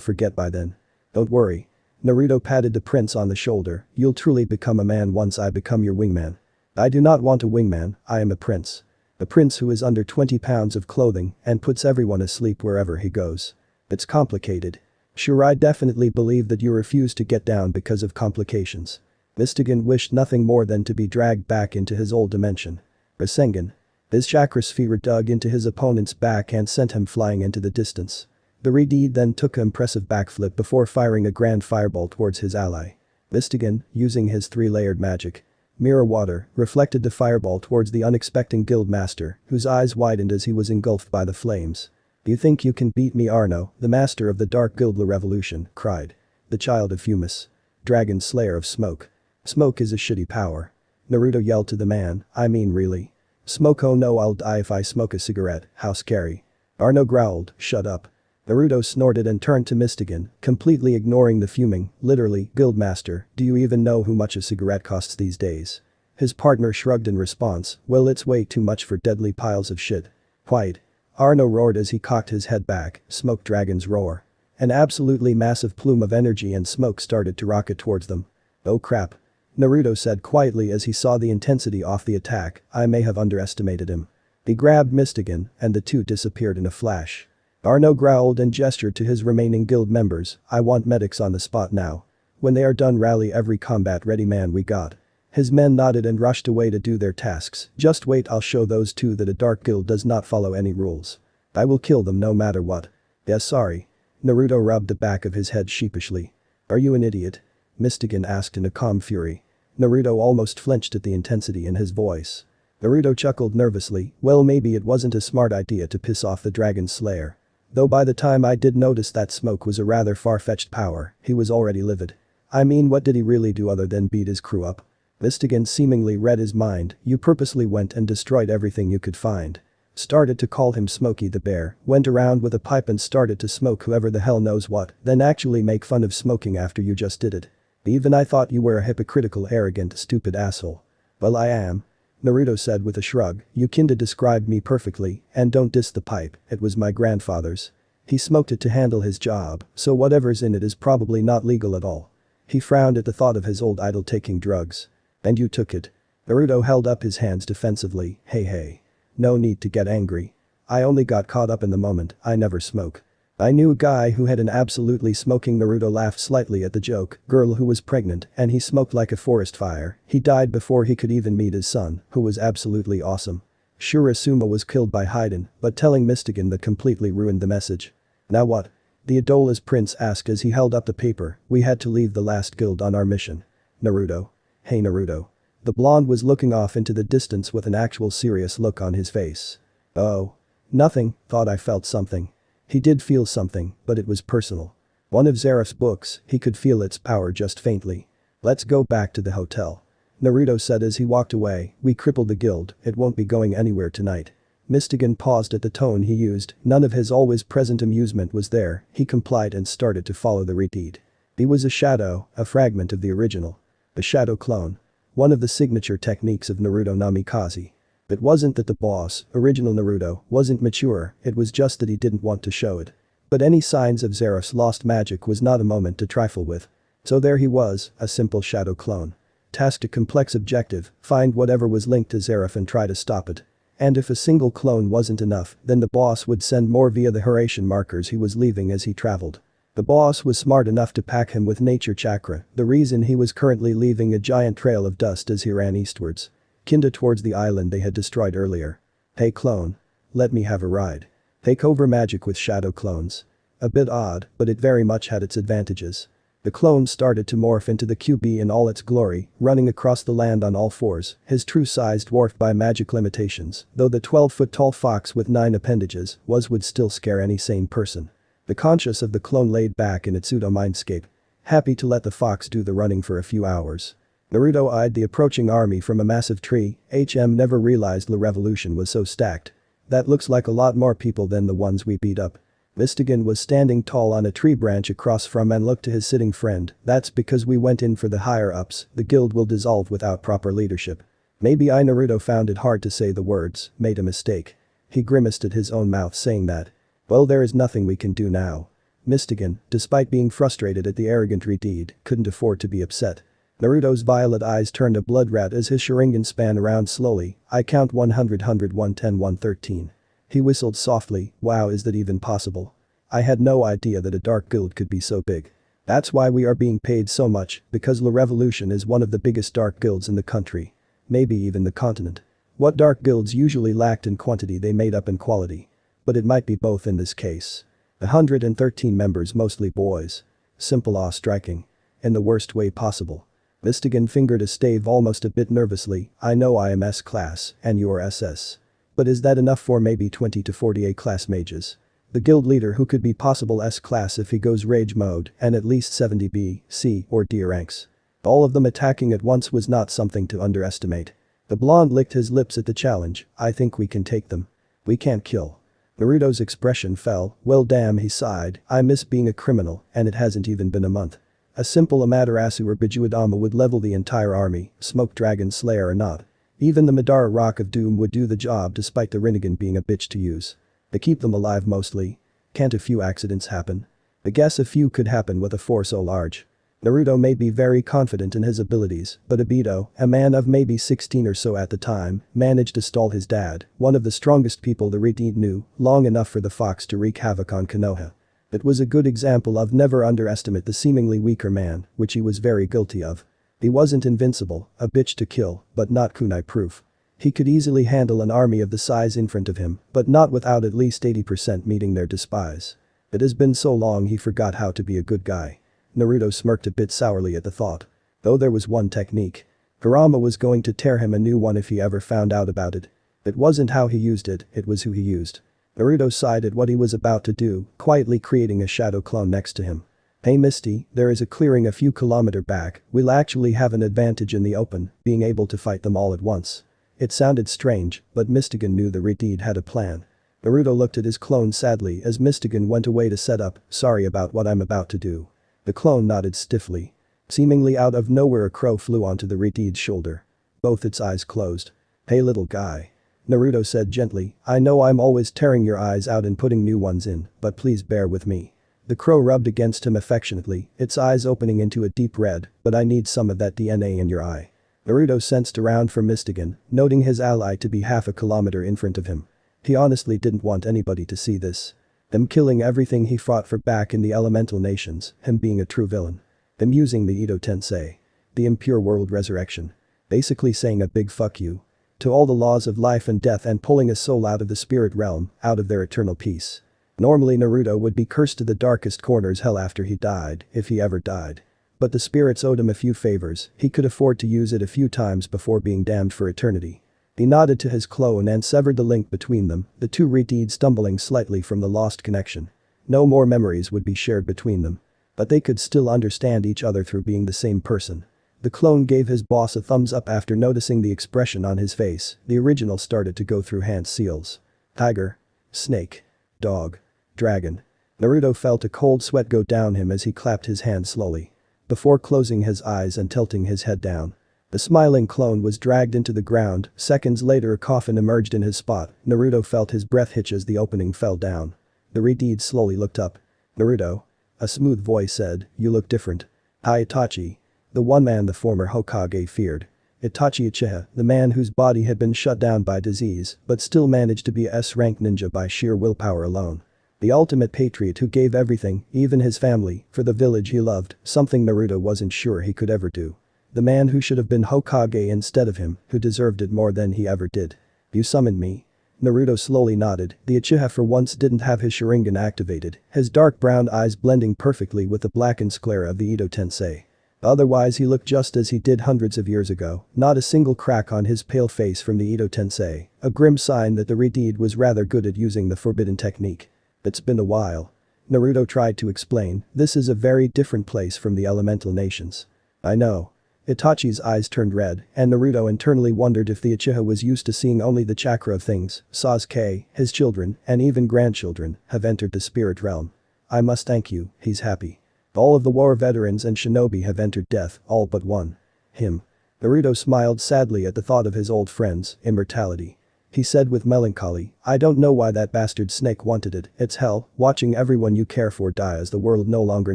forget by then. Don't worry. Naruto patted the prince on the shoulder, you'll truly become a man once I become your wingman. I do not want a wingman, I am a prince. A prince who is under 20 pounds of clothing and puts everyone asleep wherever he goes. It's complicated. Sure I definitely believe that you refuse to get down because of complications. Mystigan wished nothing more than to be dragged back into his old dimension. Rasengan. His chakra sphere dug into his opponent's back and sent him flying into the distance. The Redeed then took an impressive backflip before firing a grand fireball towards his ally. Mystigan, using his 3-layered magic. Mirror water reflected the fireball towards the unexpected guild master, whose eyes widened as he was engulfed by the flames. You think you can beat me, Arno, the master of the Dark Guild Revolution, cried. The child of Fumus. Dragon Slayer of Smoke. Smoke is a shitty power. Naruto yelled to the man, I mean really. Smoke, oh no, I'll die if I smoke a cigarette, how scary. Arno growled, shut up. Naruto snorted and turned to Mystigan, completely ignoring the fuming, literally, guildmaster, do you even know how much a cigarette costs these days? His partner shrugged in response, well, it's way too much for deadly piles of shit. White. Arno roared as he cocked his head back, smoke dragons roar. An absolutely massive plume of energy and smoke started to rocket towards them. Oh crap. Naruto said quietly as he saw the intensity of the attack, I may have underestimated him. He grabbed Mystigan, and the two disappeared in a flash. Arno growled and gestured to his remaining guild members, I want medics on the spot now. When they are done, rally every combat-ready man we got. His men nodded and rushed away to do their tasks, just wait, I'll show those two that a dark guild does not follow any rules. I will kill them no matter what. Yes, sorry. Naruto rubbed the back of his head sheepishly. Are you an idiot? Mystigan asked in a calm fury. Naruto almost flinched at the intensity in his voice. Naruto chuckled nervously, well, maybe it wasn't a smart idea to piss off the Dragon Slayer. Though by the time I did notice that smoke was a rather far-fetched power, he was already livid. I mean, what did he really do other than beat his crew up? Mystigan seemingly read his mind, you purposely went and destroyed everything you could find. Started to call him Smokey the Bear, went around with a pipe and started to smoke whoever the hell knows what, then actually make fun of smoking after you just did it. Even I thought you were a hypocritical, arrogant, stupid asshole. Well, I am. Naruto said with a shrug, you kinda described me perfectly, and don't diss the pipe, it was my grandfather's. He smoked it to handle his job, so whatever's in it is probably not legal at all. He frowned at the thought of his old idol taking drugs. And you took it. Naruto held up his hands defensively, hey. No need to get angry. I only got caught up in the moment, I never smoke. I knew a guy who had an absolutely smoking. Naruto laughed slightly at the joke, girl who was pregnant and he smoked like a forest fire, he died before he could even meet his son, who was absolutely awesome. Sure, Asuma was killed by Haiden, but telling Mystigan that completely ruined the message. Now what? The Adola's prince asked as he held up the paper, we had to leave the last guild on our mission. Naruto. Hey Naruto. The blonde was looking off into the distance with an actual serious look on his face. Oh. Nothing, thought I felt something. He did feel something, but it was personal. One of Zeref's books, he could feel its power just faintly. Let's go back to the hotel. Naruto said as he walked away, we crippled the guild, it won't be going anywhere tonight. Mystigan paused at the tone he used, none of his always present amusement was there, he complied and started to follow the repeat. He was a shadow, a fragment of the original. A shadow clone. One of the signature techniques of Naruto Namikaze. It wasn't that the boss, original Naruto, wasn't mature, it was just that he didn't want to show it. But any signs of Zeref's lost magic was not a moment to trifle with. So there he was, a simple shadow clone. Tasked a complex objective, find whatever was linked to Zeref and try to stop it. And if a single clone wasn't enough, then the boss would send more via the Hiraishin markers he was leaving as he traveled. The boss was smart enough to pack him with nature chakra, the reason he was currently leaving a giant trail of dust as he ran eastwards. Kinda towards the island they had destroyed earlier. Hey clone. Let me have a ride. Take over magic with shadow clones. A bit odd, but it very much had its advantages. The clone started to morph into the QB in all its glory, running across the land on all fours, his true size dwarfed by magic limitations, though the 12-foot-tall fox with 9 appendages would still scare any sane person. The conscience of the clone laid back in its pseudo-mindscape. Happy to let the fox do the running for a few hours. Naruto eyed the approaching army from a massive tree, never realized the revolution was so stacked. That looks like a lot more people than the ones we beat up. Mystigan was standing tall on a tree branch across from and looked to his sitting friend, that's because we went in for the higher-ups, the guild will dissolve without proper leadership. Maybe Naruto found it hard to say the words, made a mistake. He grimaced at his own mouth saying that. Well, there is nothing we can do now. Mystigan, despite being frustrated at the arrogant redeed, couldn't afford to be upset. Naruto's violet eyes turned a blood red as his Sharingan span around slowly, I count 100, 110, 113. He whistled softly, wow, is that even possible? I had no idea that a dark guild could be so big. That's why we are being paid so much, because La Revolution is one of the biggest dark guilds in the country. Maybe even the continent. What dark guilds usually lacked in quantity they made up in quality. But it might be both in this case. 113 members, mostly boys. Simple awe striking. In the worst way possible. Mistigan fingered a stave almost a bit nervously. I know I am S-class, and you're SS. But is that enough for maybe 20 to 40 A-class mages? The guild leader who could be possible S-class if he goes rage mode and at least 70 B, C or D ranks. All of them attacking at once was not something to underestimate. The blonde licked his lips at the challenge. I think we can take them. We can't kill. Naruto's expression fell. Well damn, he sighed. I miss being a criminal and it hasn't even been a month. A simple Amaterasu or Bijuadama would level the entire army, Smoke Dragon Slayer or not. Even the Madara Rock of Doom would do the job despite the Rinnegan being a bitch to use. They keep them alive mostly. Can't a few accidents happen? I guess a few could happen with a force so large. Naruto may be very confident in his abilities, but Obito, a man of maybe 16 or so at the time, managed to stall his dad, one of the strongest people the Rinnegan knew, long enough for the fox to wreak havoc on Konoha. It was a good example of never underestimate the seemingly weaker man, which he was very guilty of. He wasn't invincible, a bitch to kill, but not kunai-proof. He could easily handle an army of the size in front of him, but not without at least 80% meeting their despise. It has been so long he forgot how to be a good guy. Naruto smirked a bit sourly at the thought. Though there was one technique. Kurama was going to tear him a new one if he ever found out about it. It wasn't how he used it, it was who he used. Naruto sighed at what he was about to do, quietly creating a shadow clone next to him. Hey Misty, there is a clearing a few kilometers back, we'll actually have an advantage in the open, being able to fight them all at once. It sounded strange, but Mistigan knew the Rinnegan had a plan. Naruto looked at his clone sadly as Mistigan went away to set up, sorry about what I'm about to do. The clone nodded stiffly. Seemingly out of nowhere a crow flew onto the Rinnegan's shoulder. Both its eyes closed. Hey little guy. Naruto said gently, I know I'm always tearing your eyes out and putting new ones in, but please bear with me. The crow rubbed against him affectionately, its eyes opening into a deep red, but I need some of that DNA in your eye. Naruto sensed around for Mistigan, noting his ally to be half a kilometer in front of him. He honestly didn't want anybody to see this. Them killing everything he fought for back in the elemental nations, him being a true villain. Them using the Edo Tensei. The impure world resurrection. Basically saying a big fuck you. To all the laws of life and death and pulling a soul out of the spirit realm, out of their eternal peace. Normally Naruto would be cursed to the darkest corners hell after he died, if he ever died. But the spirits owed him a few favors, he could afford to use it a few times before being damned for eternity. He nodded to his clone and severed the link between them, the two Rinnegan stumbling slightly from the lost connection. No more memories would be shared between them. But they could still understand each other through being the same person. The clone gave his boss a thumbs up after noticing the expression on his face, the original started to go through hand seals. Tiger. Snake. Dog. Dragon. Naruto felt a cold sweat go down him as he clapped his hands slowly. Before closing his eyes and tilting his head down. The smiling clone was dragged into the ground, seconds later a coffin emerged in his spot, Naruto felt his breath hitch as the opening fell down. The Rinnegan slowly looked up. Naruto. A smooth voice said, you look different. Hi Itachi. The one man the former Hokage feared. Itachi Uchiha, the man whose body had been shut down by disease, but still managed to be a S-rank ninja by sheer willpower alone. The ultimate patriot who gave everything, even his family, for the village he loved, something Naruto wasn't sure he could ever do. The man who should have been Hokage instead of him, who deserved it more than he ever did. You summoned me? Naruto slowly nodded, the Uchiha for once didn't have his Sharingan activated, his dark brown eyes blending perfectly with the blackened sclera of the Edo Tensei. Otherwise he looked just as he did hundreds of years ago, not a single crack on his pale face from the Edo Tensei, a grim sign that the Rinnegan was rather good at using the forbidden technique. It's been a while. Naruto tried to explain, this is a very different place from the elemental nations. I know. Itachi's eyes turned red, and Naruto internally wondered if the Uchiha was used to seeing only the chakra of things, Sasuke, his children, and even grandchildren, have entered the spirit realm. I must thank you, he's happy. All of the war veterans and shinobi have entered death, all but one. Him. Naruto smiled sadly at the thought of his old friend's immortality. He said with melancholy, I don't know why that bastard snake wanted it, it's hell, watching everyone you care for die as the world no longer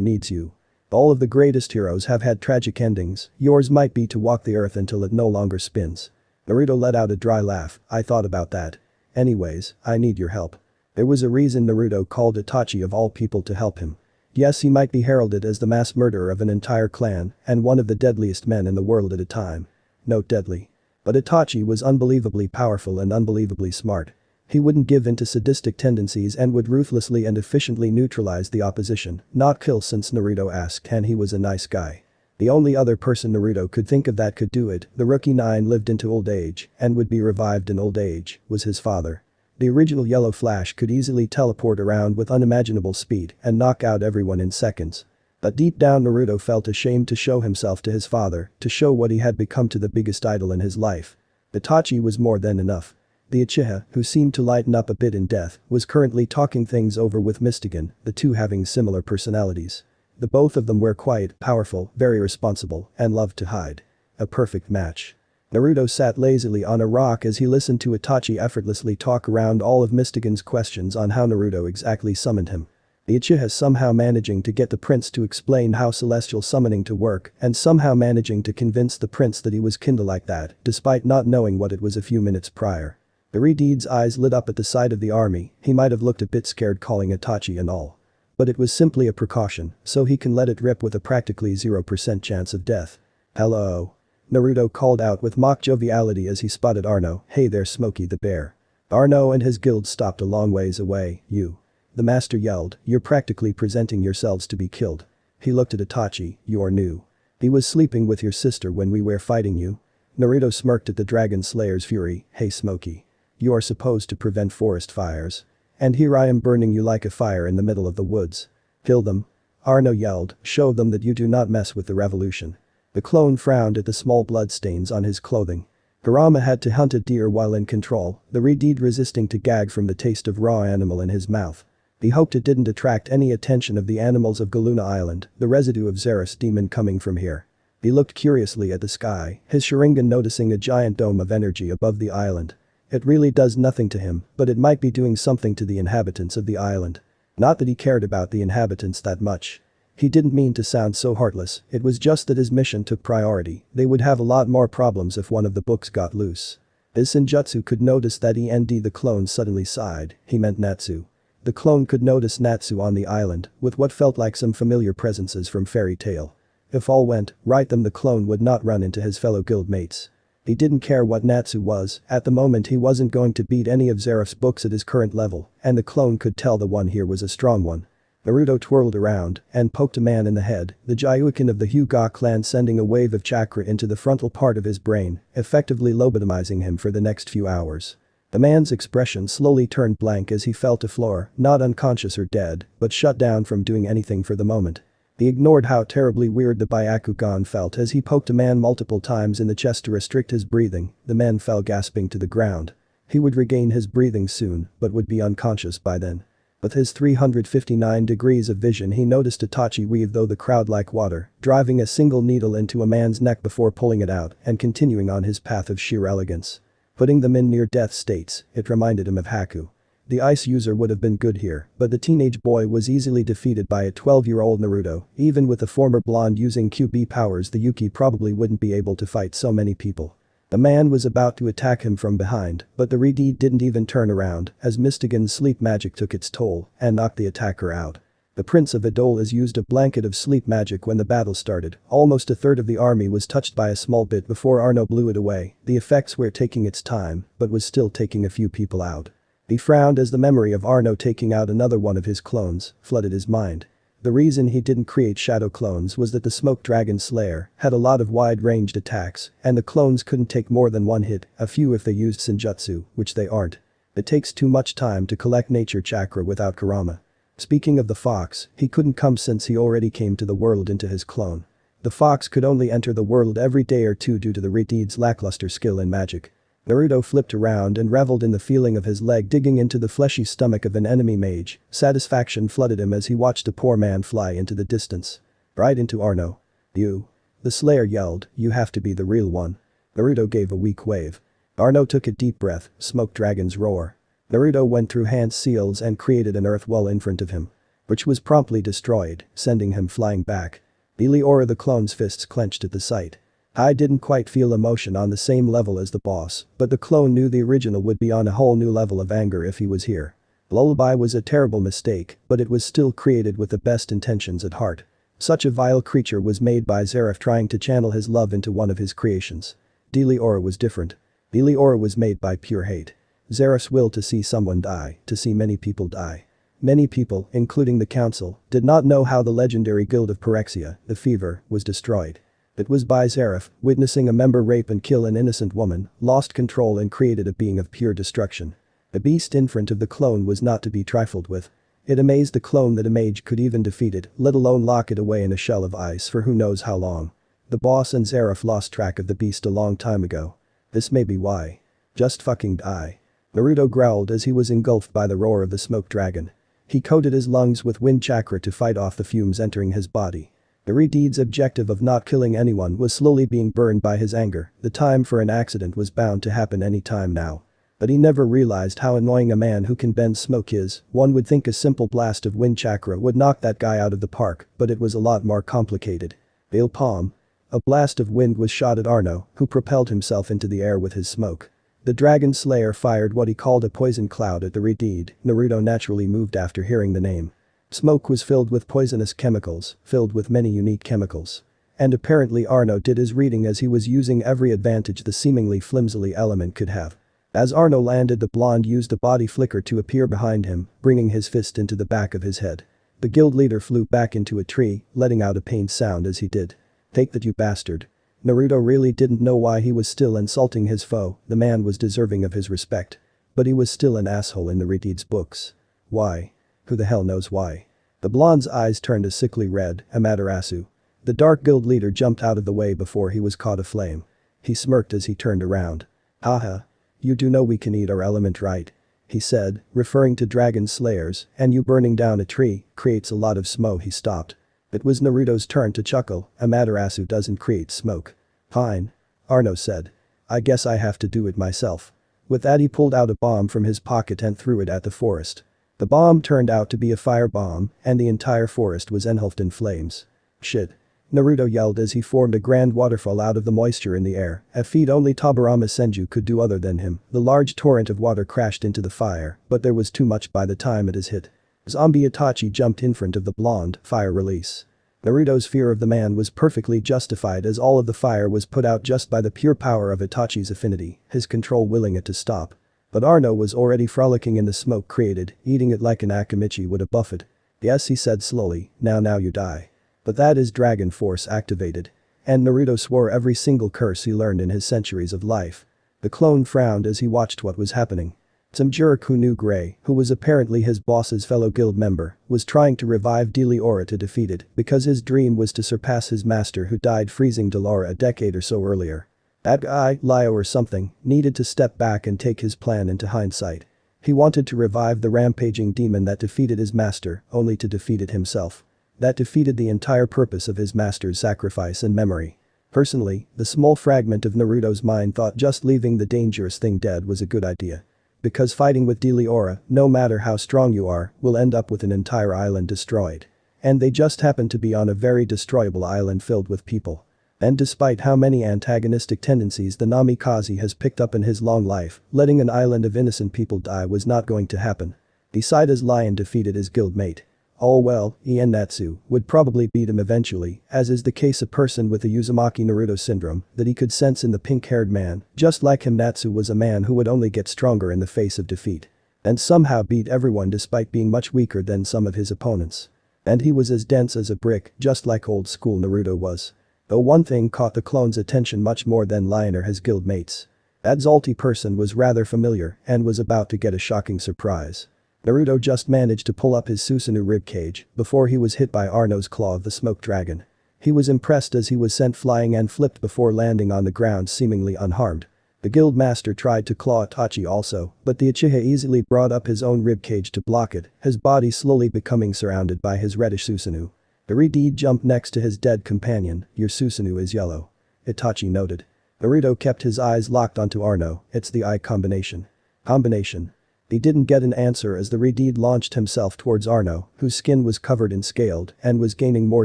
needs you. All of the greatest heroes have had tragic endings, yours might be to walk the earth until it no longer spins. Naruto let out a dry laugh, I thought about that. Anyways, I need your help. There was a reason Naruto called Itachi of all people to help him. Yes, he might be heralded as the mass murderer of an entire clan and one of the deadliest men in the world at a time. Note deadly. But Itachi was unbelievably powerful and unbelievably smart. He wouldn't give in to sadistic tendencies and would ruthlessly and efficiently neutralize the opposition, not kill since Naruto asked and he was a nice guy. The only other person Naruto could think of that could do it, the rookie 9 lived into old age and would be revived in old age, was his father. The original Yellow Flash could easily teleport around with unimaginable speed and knock out everyone in seconds. But deep down Naruto felt ashamed to show himself to his father, to show what he had become to the biggest idol in his life. Itachi was more than enough. The Uchiha, who seemed to lighten up a bit in death, was currently talking things over with Mystigan, the two having similar personalities. The both of them were quiet, powerful, very responsible, and loved to hide. A perfect match. Naruto sat lazily on a rock as he listened to Itachi effortlessly talk around all of Mystigan's questions on how Naruto exactly summoned him. The Uchiha somehow managing to get the prince to explain how celestial summoning to work and somehow managing to convince the prince that he was kinda like that despite not knowing what it was a few minutes prior. The Redeed's eyes lit up at the sight of the army, he might have looked a bit scared calling Itachi and all. But it was simply a precaution, so he can let it rip with a practically 0% chance of death. Hello. Naruto called out with mock joviality as he spotted Arno. Hey there Smokey the Bear. Arno and his guild stopped a long ways away. You. The master yelled, you're practically presenting yourselves to be killed. He looked at Itachi, you're new. He was sleeping with your sister when we were fighting you. Naruto smirked at the Dragon Slayer's fury. Hey Smokey. You are supposed to prevent forest fires. And here I am burning you like a fire in the middle of the woods. Kill them. Arno yelled, show them that you do not mess with the revolution. The clone frowned at the small bloodstains on his clothing. Kurama had to hunt a deer while in control, the Redeed resisting to gag from the taste of raw animal in his mouth. He hoped it didn't attract any attention of the animals of Galuna Island, the residue of Xerus demon coming from here. He looked curiously at the sky, his Sharingan noticing a giant dome of energy above the island. It really does nothing to him, but it might be doing something to the inhabitants of the island. Not that he cared about the inhabitants that much. He didn't mean to sound so heartless, it was just that his mission took priority, they would have a lot more problems if one of the books got loose. As Senjutsu could notice that the clone suddenly sighed, he meant Natsu. The clone could notice Natsu on the island, with what felt like some familiar presences from Fairy Tail. If all went right then the clone would not run into his fellow guildmates. He didn't care what Natsu was, at the moment he wasn't going to beat any of Xerif's books at his current level, and the clone could tell the one here was a strong one. Naruto twirled around and poked a man in the head, the Gyuukin of the Hyuga clan sending a wave of chakra into the frontal part of his brain, effectively lobotomizing him for the next few hours. The man's expression slowly turned blank as he fell to floor, not unconscious or dead, but shut down from doing anything for the moment. He ignored how terribly weird the Byakugan felt as he poked a man multiple times in the chest to restrict his breathing, the man fell gasping to the ground. He would regain his breathing soon, but would be unconscious by then. With his 359 degrees of vision he noticed Itachi weave through the crowd like water, driving a single needle into a man's neck before pulling it out and continuing on his path of sheer elegance. Putting them in near-death states, it reminded him of Haku. The ice user would have been good here, but the teenage boy was easily defeated by a 12-year-old Naruto, even with the former blonde using QB powers the Yuki probably wouldn't be able to fight so many people. The man was about to attack him from behind, but the Redeed didn't even turn around as Mystigan's sleep magic took its toll and knocked the attacker out. The Prince of Adolas used a blanket of sleep magic when the battle started, almost a third of the army was touched by a small bit before Arno blew it away, the effects were taking its time, but was still taking a few people out. He frowned as the memory of Arno taking out another one of his clones flooded his mind. The reason he didn't create shadow clones was that the Smoke Dragon Slayer had a lot of wide-ranged attacks and the clones couldn't take more than one hit, a few if they used Senjutsu, which they aren't. It takes too much time to collect nature chakra without Kurama. Speaking of the fox, he couldn't come since he already came to the world into his clone. The fox could only enter the world every day or two due to the Redeed's lackluster skill in magic. Naruto flipped around and reveled in the feeling of his leg digging into the fleshy stomach of an enemy mage, satisfaction flooded him as he watched a poor man fly into the distance. Right into Arno. You. The Slayer yelled, you have to be the real one. Naruto gave a weak wave. Arno took a deep breath, Smoke Dragon's roar. Naruto went through hand seals and created an earth wall in front of him. Which was promptly destroyed, sending him flying back. Leora the clone's fists clenched at the sight. I didn't quite feel emotion on the same level as the boss, but the clone knew the original would be on a whole new level of anger if he was here. Lullaby was a terrible mistake, but it was still created with the best intentions at heart. Such a vile creature was made by Xerif trying to channel his love into one of his creations. Leora was different. Leora was made by pure hate. Xerif's will to see someone die, to see many people die. Many people, including the council, did not know how the legendary guild of Pyrexia, the Fever, was destroyed. It was by Zareth, witnessing a member rape and kill an innocent woman, lost control and created a being of pure destruction. The beast in front of the clone was not to be trifled with. It amazed the clone that a mage could even defeat it, let alone lock it away in a shell of ice for who knows how long. The boss and Zareth lost track of the beast a long time ago. This may be why. Just fucking die. Naruto growled as he was engulfed by the roar of the smoke dragon. He coated his lungs with wind chakra to fight off the fumes entering his body. The Redeed's objective of not killing anyone was slowly being burned by his anger. The time for an accident was bound to happen any time now. But he never realized how annoying a man who can bend smoke is. One would think a simple blast of wind chakra would knock that guy out of the park, but it was a lot more complicated. Bale palm. A blast of wind was shot at Arno, who propelled himself into the air with his smoke. The Dragon Slayer fired what he called a poison cloud at the Redeed. Naruto naturally moved after hearing the name. Smoke was filled with poisonous chemicals, filled with many unique chemicals. And apparently Arno did his reading as he was using every advantage the seemingly flimsily element could have. As Arno landed, the blonde used a body flicker to appear behind him, bringing his fist into the back of his head. The guild leader flew back into a tree, letting out a pained sound as he did. "Take that, you bastard." Naruto really didn't know why he was still insulting his foe. The man was deserving of his respect. But he was still an asshole in the Redeed's books. Why? Who the hell knows why? The blonde's eyes turned a sickly red. Amaterasu. The dark guild leader jumped out of the way before he was caught aflame. He smirked as he turned around. "Haha. You do know we can eat our element, right?" he said, referring to dragon slayers, "and you burning down a tree creates a lot of smoke." He stopped. It was Naruto's turn to chuckle. Amaterasu doesn't create smoke. "Fine." Arno said. "I guess I have to do it myself." With that, he pulled out a bomb from his pocket and threw it at the forest. The bomb turned out to be a fire bomb, and the entire forest was engulfed in flames. "Shit." Naruto yelled as he formed a grand waterfall out of the moisture in the air, a feat only Tobirama Senju could do other than him. The large torrent of water crashed into the fire, but there was too much by the time it has hit. Zombie Itachi jumped in front of the blonde, fire release. Naruto's fear of the man was perfectly justified as all of the fire was put out just by the pure power of Itachi's affinity, his control willing it to stop. But Arno was already frolicking in the smoke created, eating it like an Akamichi would a buffet. "Yes," he said slowly, now you die." But that is Dragon Force activated. And Naruto swore every single curse he learned in his centuries of life. The clone frowned as he watched what was happening. Some jerk who knew Gray, who was apparently his boss's fellow guild member, was trying to revive Deliora to defeat it because his dream was to surpass his master who died freezing Delora a decade or so earlier. That guy, Lio or something, needed to step back and take his plan into hindsight. He wanted to revive the rampaging demon that defeated his master, only to defeat it himself. That defeated the entire purpose of his master's sacrifice and memory. Personally, the small fragment of Naruto's mind thought just leaving the dangerous thing dead was a good idea. Because fighting with Deliora, no matter how strong you are, will end up with an entire island destroyed. And they just happen to be on a very destroyable island filled with people. And despite how many antagonistic tendencies the Namikaze has picked up in his long life, letting an island of innocent people die was not going to happen. Decida's lion defeated his guildmate. All well, Ien Natsu would probably beat him eventually, as is the case a person with the Uzumaki Naruto syndrome that he could sense in the pink-haired man. Just like him, Natsu was a man who would only get stronger in the face of defeat. And somehow beat everyone despite being much weaker than some of his opponents. And he was as dense as a brick, just like old school Naruto was. Though one thing caught the clone's attention much more than Lion or his guildmates. That Zalti person was rather familiar and was about to get a shocking surprise. Naruto just managed to pull up his Susanoo ribcage before he was hit by Arno's claw of the smoke dragon. He was impressed as he was sent flying and flipped before landing on the ground seemingly unharmed. The guild master tried to claw Itachi also, but the Uchiha easily brought up his own ribcage to block it, his body slowly becoming surrounded by his reddish Susanoo. The Redeed jumped next to his dead companion. "Your Susanoo is yellow," Itachi noted. Naruto kept his eyes locked onto Arno. "It's the eye combination." Combination. He didn't get an answer as the Redeed launched himself towards Arno, whose skin was covered in scaled and was gaining more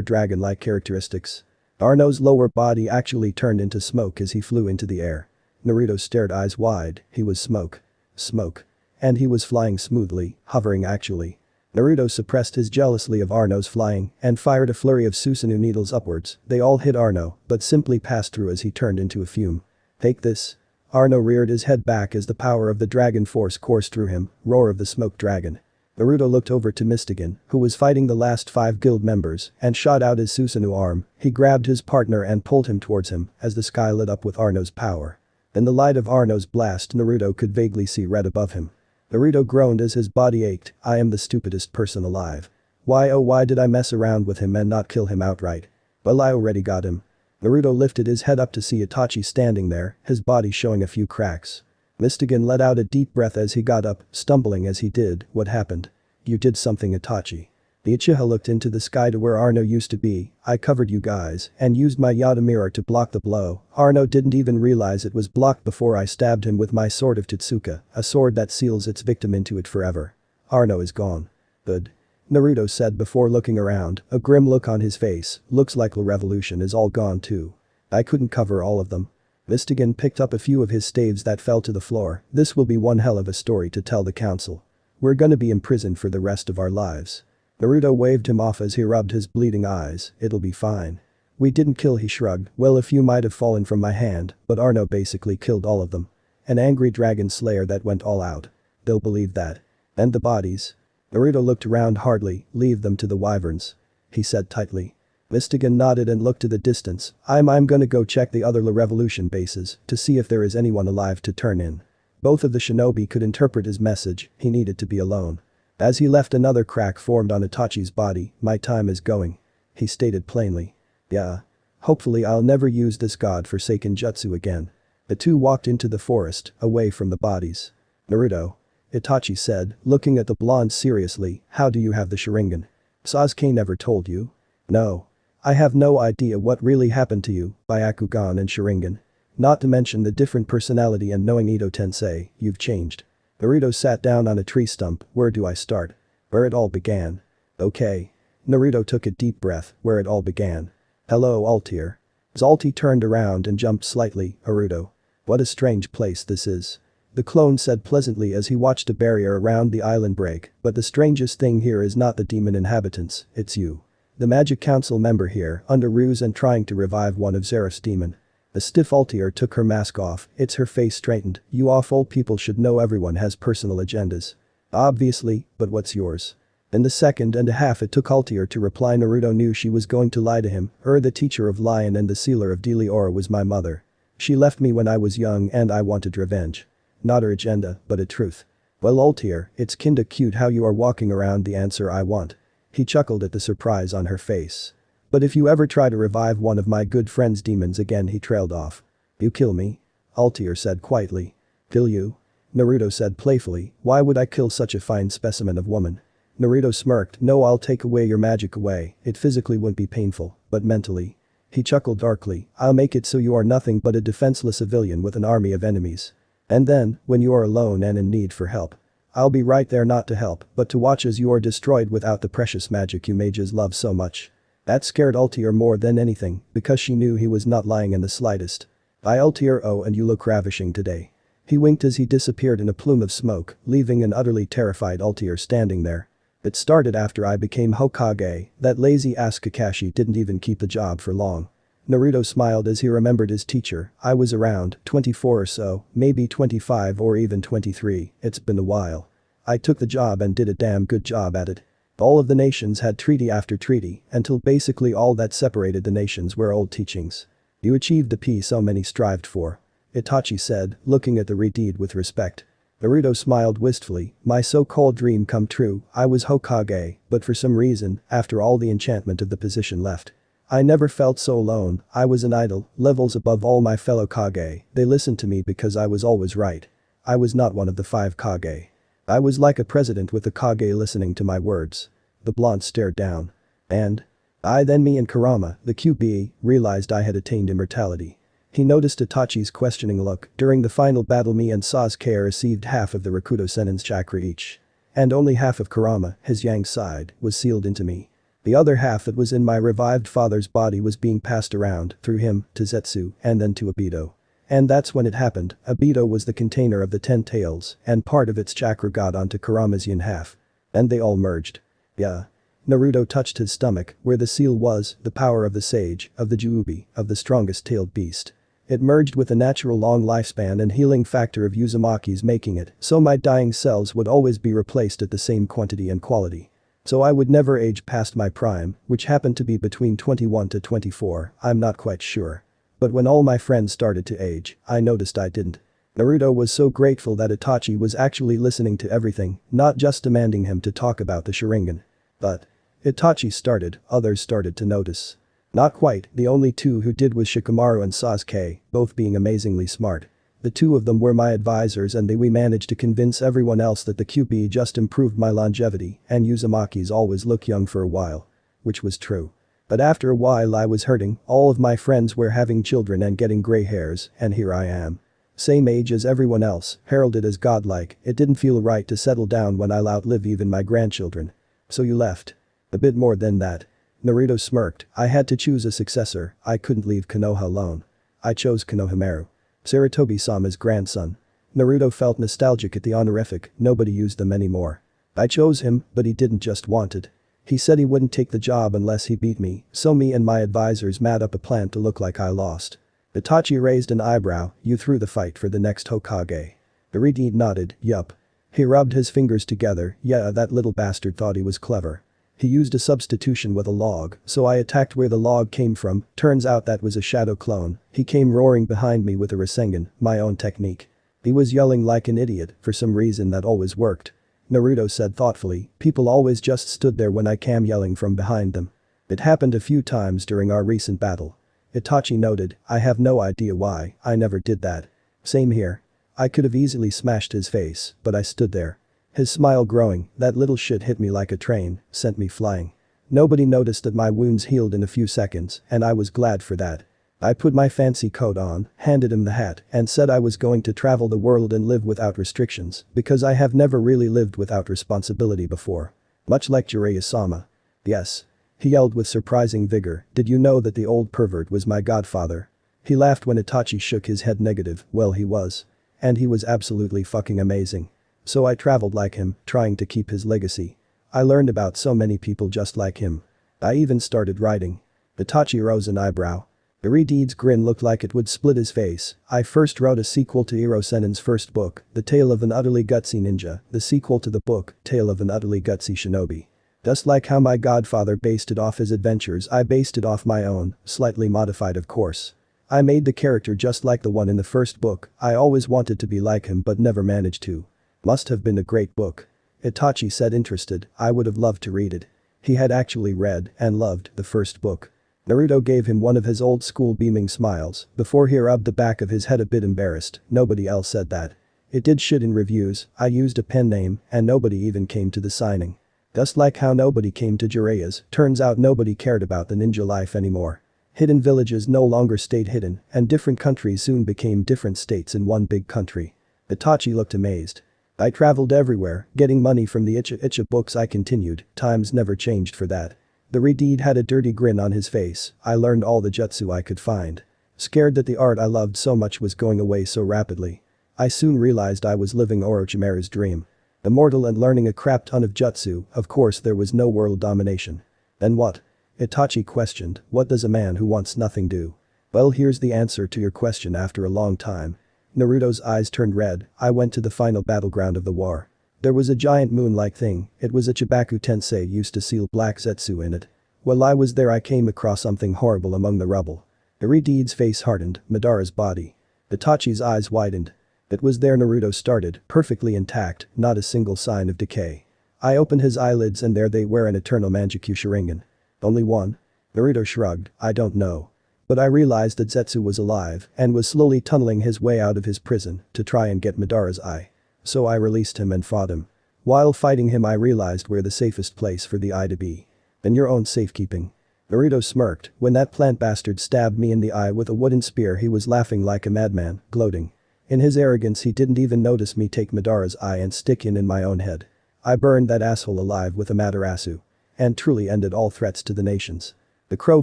dragon-like characteristics. Arno's lower body actually turned into smoke as he flew into the air. Naruto stared eyes wide. He was smoke. Smoke. And he was flying smoothly, hovering actually. Naruto suppressed his jealousy of Arno's flying and fired a flurry of Susanoo needles upwards. They all hit Arno, but simply passed through as he turned into a fume. "Take this." Arno reared his head back as the power of the dragon force coursed through him. Roar of the smoke dragon. Naruto looked over to Mystigan, who was fighting the last 5 guild members, and shot out his Susanoo arm. He grabbed his partner and pulled him towards him as the sky lit up with Arno's power. In the light of Arno's blast, Naruto could vaguely see red above him. Naruto groaned as his body ached. I am the stupidest person alive. Why oh why did I mess around with him and not kill him outright? Well, I already got him. Naruto lifted his head up to see Itachi standing there, his body showing a few cracks. Mystigan let out a deep breath as he got up, stumbling as he did. What happened? You did something, Itachi. The Uchiha looked into the sky to where Arno used to be. I covered you guys and used my Yata mirror to block the blow. Arno didn't even realize it was blocked before I stabbed him with my sword of Totsuka, a sword that seals its victim into it forever. Arno is gone. Good. Naruto said before looking around, a grim look on his face. Looks like the revolution is all gone too. I couldn't cover all of them. Mystigan picked up a few of his staves that fell to the floor. This will be one hell of a story to tell the council. We're gonna be imprisoned for the rest of our lives. Naruto waved him off as he rubbed his bleeding eyes. It'll be fine. We didn't kill, he shrugged. Well, a few might have fallen from my hand, but Arno basically killed all of them. An angry dragon slayer that went all out. They'll believe that. And the bodies? Naruto looked around hardly. Leave them to the wyverns. He said tightly. Mystigan nodded and looked to the distance. I'm gonna go check the other La Revolution bases to see if there is anyone alive to turn in. Both of the shinobi could interpret his message. He needed to be alone. As he left, another crack formed on Itachi's body. My time is going. He stated plainly. Yeah. Hopefully I'll never use this god-forsaken jutsu again. The two walked into the forest, away from the bodies. Naruto. Itachi said, looking at the blonde seriously, how do you have the Sharingan? Sasuke never told you? No. I have no idea what really happened to you, Byakugan and Sharingan. Not to mention the different personality and knowing Ito Tensei, you've changed. Naruto sat down on a tree stump. Where do I start? Where it all began. Okay. Naruto took a deep breath. Where it all began. Hello, Altair. Zalti turned around and jumped slightly. Naruto. What a strange place this is. The clone said pleasantly as he watched a barrier around the island break, but the strangest thing here is not the demon inhabitants, it's you. The magic council member here, under ruse and trying to revive one of Zeref's demon. The stiff Altair took her mask off, her face straightened. You awful people should know everyone has personal agendas. Obviously, but what's yours? In the second and a half it took Altair to reply, Naruto knew she was going to lie to him. The teacher of Lion and the sealer of Deliora was my mother. She left me when I was young and I wanted revenge. Not her agenda, but a truth. Well, Altair, it's kinda cute how you are walking around the answer I want. He chuckled at the surprise on her face. But if you ever try to revive one of my good friend's demons again, he trailed off. You kill me? Altair said quietly. Kill you? Naruto said playfully, why would I kill such a fine specimen of woman? Naruto smirked, no, I'll take away your magic away. It physically wouldn't be painful, but mentally. He chuckled darkly, I'll make it so you are nothing but a defenseless civilian with an army of enemies. And then, when you are alone and in need for help, I'll be right there, not to help, but to watch as you are destroyed without the precious magic you mages love so much. That scared Altair more than anything, because she knew he was not lying in the slightest. Altair, oh, and you look ravishing today. He winked as he disappeared in a plume of smoke, leaving an utterly terrified Altair standing there. It started after I became Hokage. That lazy ass Kakashi didn't even keep the job for long. Naruto smiled as he remembered his teacher. I was around 24 or so, maybe 25 or even 23, it's been a while. I took the job and did a damn good job at it. All of the nations had treaty after treaty, until basically all that separated the nations were old teachings. You achieved the peace so many strived for. Itachi said, looking at the redeed with respect. Naruto smiled wistfully, my so-called dream come true. I was Hokage, but for some reason, after all the enchantment of the position left. I never felt so alone. I was an idol, levels above all my fellow Kage. They listened to me because I was always right. I was not one of the 5 Kage. I was like a president with the Kage listening to my words. The blonde stared down. And? Then me and Kurama, the QB, realized I had attained immortality. He noticed Itachi's questioning look. During the final battle, me and Sasuke received half of the Rakuto Senin's chakra each. And only half of Kurama, his yang side, was sealed into me. The other half that was in my revived father's body was being passed around, through him, to Zetsu, and then to Obito. And that's when it happened. Obito was the container of the 10 tails, and part of its chakra got onto Kurama's yin half. And they all merged. Yeah. Naruto touched his stomach, where the seal was, the power of the sage, of the Juubi, of the strongest tailed beast. It merged with the natural long lifespan and healing factor of Uzumaki's, making it so my dying cells would always be replaced at the same quantity and quality. So I would never age past my prime, which happened to be between 21 to 24, I'm not quite sure. But when all my friends started to age, I noticed I didn't. Naruto was so grateful that Itachi was actually listening to everything, not just demanding him to talk about the Sharingan. But Itachi started, others started to notice. Not quite, the only two who did was Shikamaru and Sasuke, both being amazingly smart. The two of them were my advisors and we managed to convince everyone else that the QB just improved my longevity and Uzumaki's always look young for a while. Which was true. But after a while I was hurting, all of my friends were having children and getting gray hairs, and here I am. Same age as everyone else, heralded as godlike, it didn't feel right to settle down when I'll outlive even my grandchildren. So you left. A bit more than that. Naruto smirked, I had to choose a successor, I couldn't leave Konoha alone. I chose Konohamaru. Sarutobi-sama's grandson. Naruto felt nostalgic at the honorific, nobody used them anymore. I chose him, but he didn't just want it. He said he wouldn't take the job unless he beat me, so me and my advisors made up a plan to look like I lost. Itachi raised an eyebrow, you threw the fight for the next Hokage. Iridine nodded, yup. He rubbed his fingers together, yeah, that little bastard thought he was clever. He used a substitution with a log, so I attacked where the log came from, turns out that was a shadow clone, he came roaring behind me with a Rasengan, my own technique. He was yelling like an idiot, for some reason that always worked. Naruto said thoughtfully, people always just stood there when I came yelling from behind them. It happened a few times during our recent battle. Itachi noted, I have no idea why, I never did that. Same here. I could have easily smashed his face, but I stood there. His smile growing, that little shit hit me like a train, sent me flying. Nobody noticed that my wounds healed in a few seconds, and I was glad for that. I put my fancy coat on, handed him the hat, and said I was going to travel the world and live without restrictions, because I have never really lived without responsibility before. Much like Jiraiya-sama. Yes. He yelled with surprising vigor, did you know that the old pervert was my godfather? He laughed when Itachi shook his head negative, well he was. And he was absolutely fucking amazing. So I traveled like him, trying to keep his legacy. I learned about so many people just like him. I even started writing. Itachi rose an eyebrow. Iridide's grin looked like it would split his face. I first wrote a sequel to Iro Sennin's first book, The Tale of an Utterly Gutsy Ninja, the sequel to the book, Tale of an Utterly Gutsy Shinobi. Just like how my godfather based it off his adventures, I based it off my own, slightly modified of course. I made the character just like the one in the first book, I always wanted to be like him but never managed to. Must have been a great book. Itachi said interested, I would have loved to read it. He had actually read and loved the first book. Naruto gave him one of his old school beaming smiles before he rubbed the back of his head a bit embarrassed, nobody else said that. It did shit in reviews, I used a pen name and nobody even came to the signing. Just like how nobody came to Jiraiya's, turns out nobody cared about the ninja life anymore. Hidden villages no longer stayed hidden and different countries soon became different states in one big country. Itachi looked amazed. I traveled everywhere, getting money from the Icha books I continued, times never changed for that. The Redede had a dirty grin on his face, I learned all the jutsu I could find. Scared that the art I loved so much was going away so rapidly. I soon realized I was living Orochimaru's dream. Immortal and learning a crap ton of jutsu, of course there was no world domination. Then what? Itachi questioned, what does a man who wants nothing do? Well here's the answer to your question after a long time. Naruto's eyes turned red, I went to the final battleground of the war. There was a giant moon-like thing, it was a Chibaku Tensei used to seal black zetsu in it. While I was there I came across something horrible among the rubble. Iridede's face hardened, Madara's body. Itachi's eyes widened. It was there Naruto started, perfectly intact, not a single sign of decay. I opened his eyelids and there they were, an eternal Manjikyu Sharingan. Only one? Naruto shrugged, I don't know. But I realized that Zetsu was alive and was slowly tunneling his way out of his prison to try and get Madara's eye. So I released him and fought him. While fighting him I realized where the safest place for the eye to be. In your own safekeeping. Naruto smirked, when that plant bastard stabbed me in the eye with a wooden spear he was laughing like a madman, gloating. In his arrogance he didn't even notice me take Madara's eye and stick it in my own head. I burned that asshole alive with Amaterasu. And truly ended all threats to the nations. The crow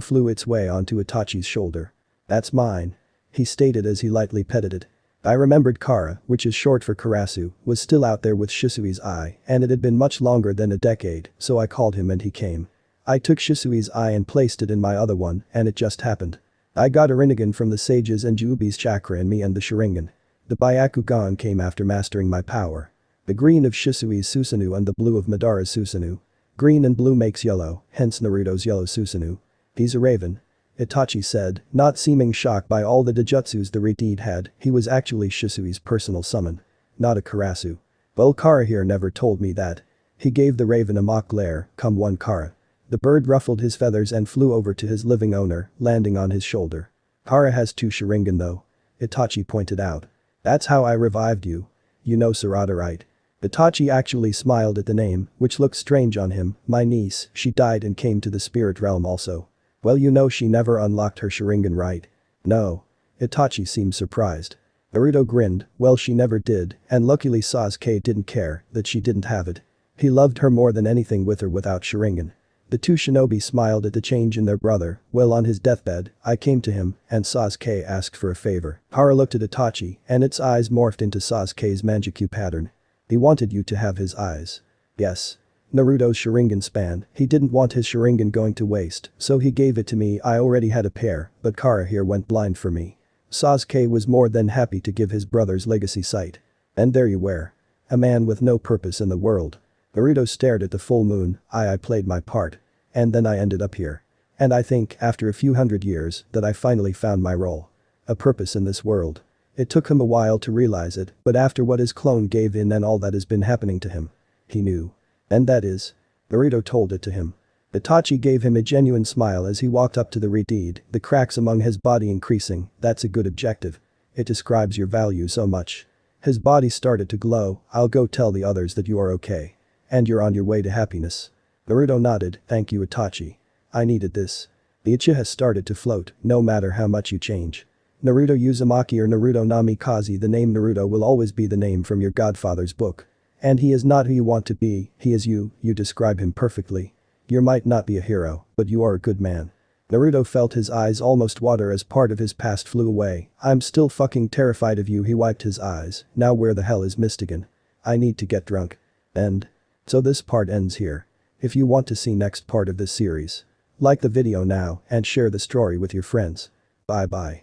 flew its way onto Itachi's shoulder. That's mine. He stated as he lightly petted it. I remembered Kara, which is short for Karasu, was still out there with Shisui's eye and it had been much longer than a decade, so I called him and he came. I took Shisui's eye and placed it in my other one and it just happened. I got a Rinnegan from the sages and Jubi's chakra in me and the Sharingan. The Byakugan came after mastering my power. The green of Shisui's Susanoo and the blue of Madara's Susanoo. Green and blue makes yellow, hence Naruto's yellow Susanoo. He's a raven. Itachi said, not seeming shocked by all the Dojutsus the Redeed had, he was actually Shisui's personal summon. Not a Karasu. Well, Kara here never told me that. He gave the raven a mock glare, come one Kara. The bird ruffled his feathers and flew over to his living owner, landing on his shoulder. Kara has 2 Sharingan though. Itachi pointed out. That's how I revived you. You know Sarada, right? Itachi actually smiled at the name, which looked strange on him. My niece, she died and came to the spirit realm also. Well, you know she never unlocked her Sharingan, right? No. Itachi seemed surprised. Naruto grinned, well, she never did, and luckily Sasuke didn't care that she didn't have it. He loved her more than anything with or without Sharingan. The 2 shinobi smiled at the change in their brother. Well, on his deathbed, I came to him, and Sasuke asked for a favor. Kara looked at Itachi, and its eyes morphed into Sasuke's Manjikyu pattern. He wanted you to have his eyes. Yes. Naruto's Sharingan span, he didn't want his Sharingan going to waste, so he gave it to me. I already had a pair, but Kara here went blind for me. Sasuke was more than happy to give his brother's legacy sight. And there you were. A man with no purpose in the world. Naruto stared at the full moon. I played my part. And then I ended up here. And I think, after a few hundred years, that I finally found my role. A purpose in this world. It took him a while to realize it, but after what his clone gave in and all that has been happening to him. He knew. And that is. Naruto told it to him. Itachi gave him a genuine smile as he walked up to the Redeed, the cracks among his body increasing. That's a good objective. It describes your value so much. His body started to glow. I'll go tell the others that you are okay. And you're on your way to happiness. Naruto nodded, thank you Itachi. I needed this. The Uchiha started to float, no matter how much you change. Naruto Uzumaki or Naruto Namikaze, the name Naruto will always be the name from your godfather's book. And he is not who you want to be, he is you describe him perfectly. You might not be a hero, but you are a good man. Naruto felt his eyes almost water as part of his past flew away. I'm still fucking terrified of you. He wiped his eyes. Now where the hell is Mystigan? I need to get drunk. And. So this part ends here. If you want to see next part of this series, like the video now and share the story with your friends. Bye bye.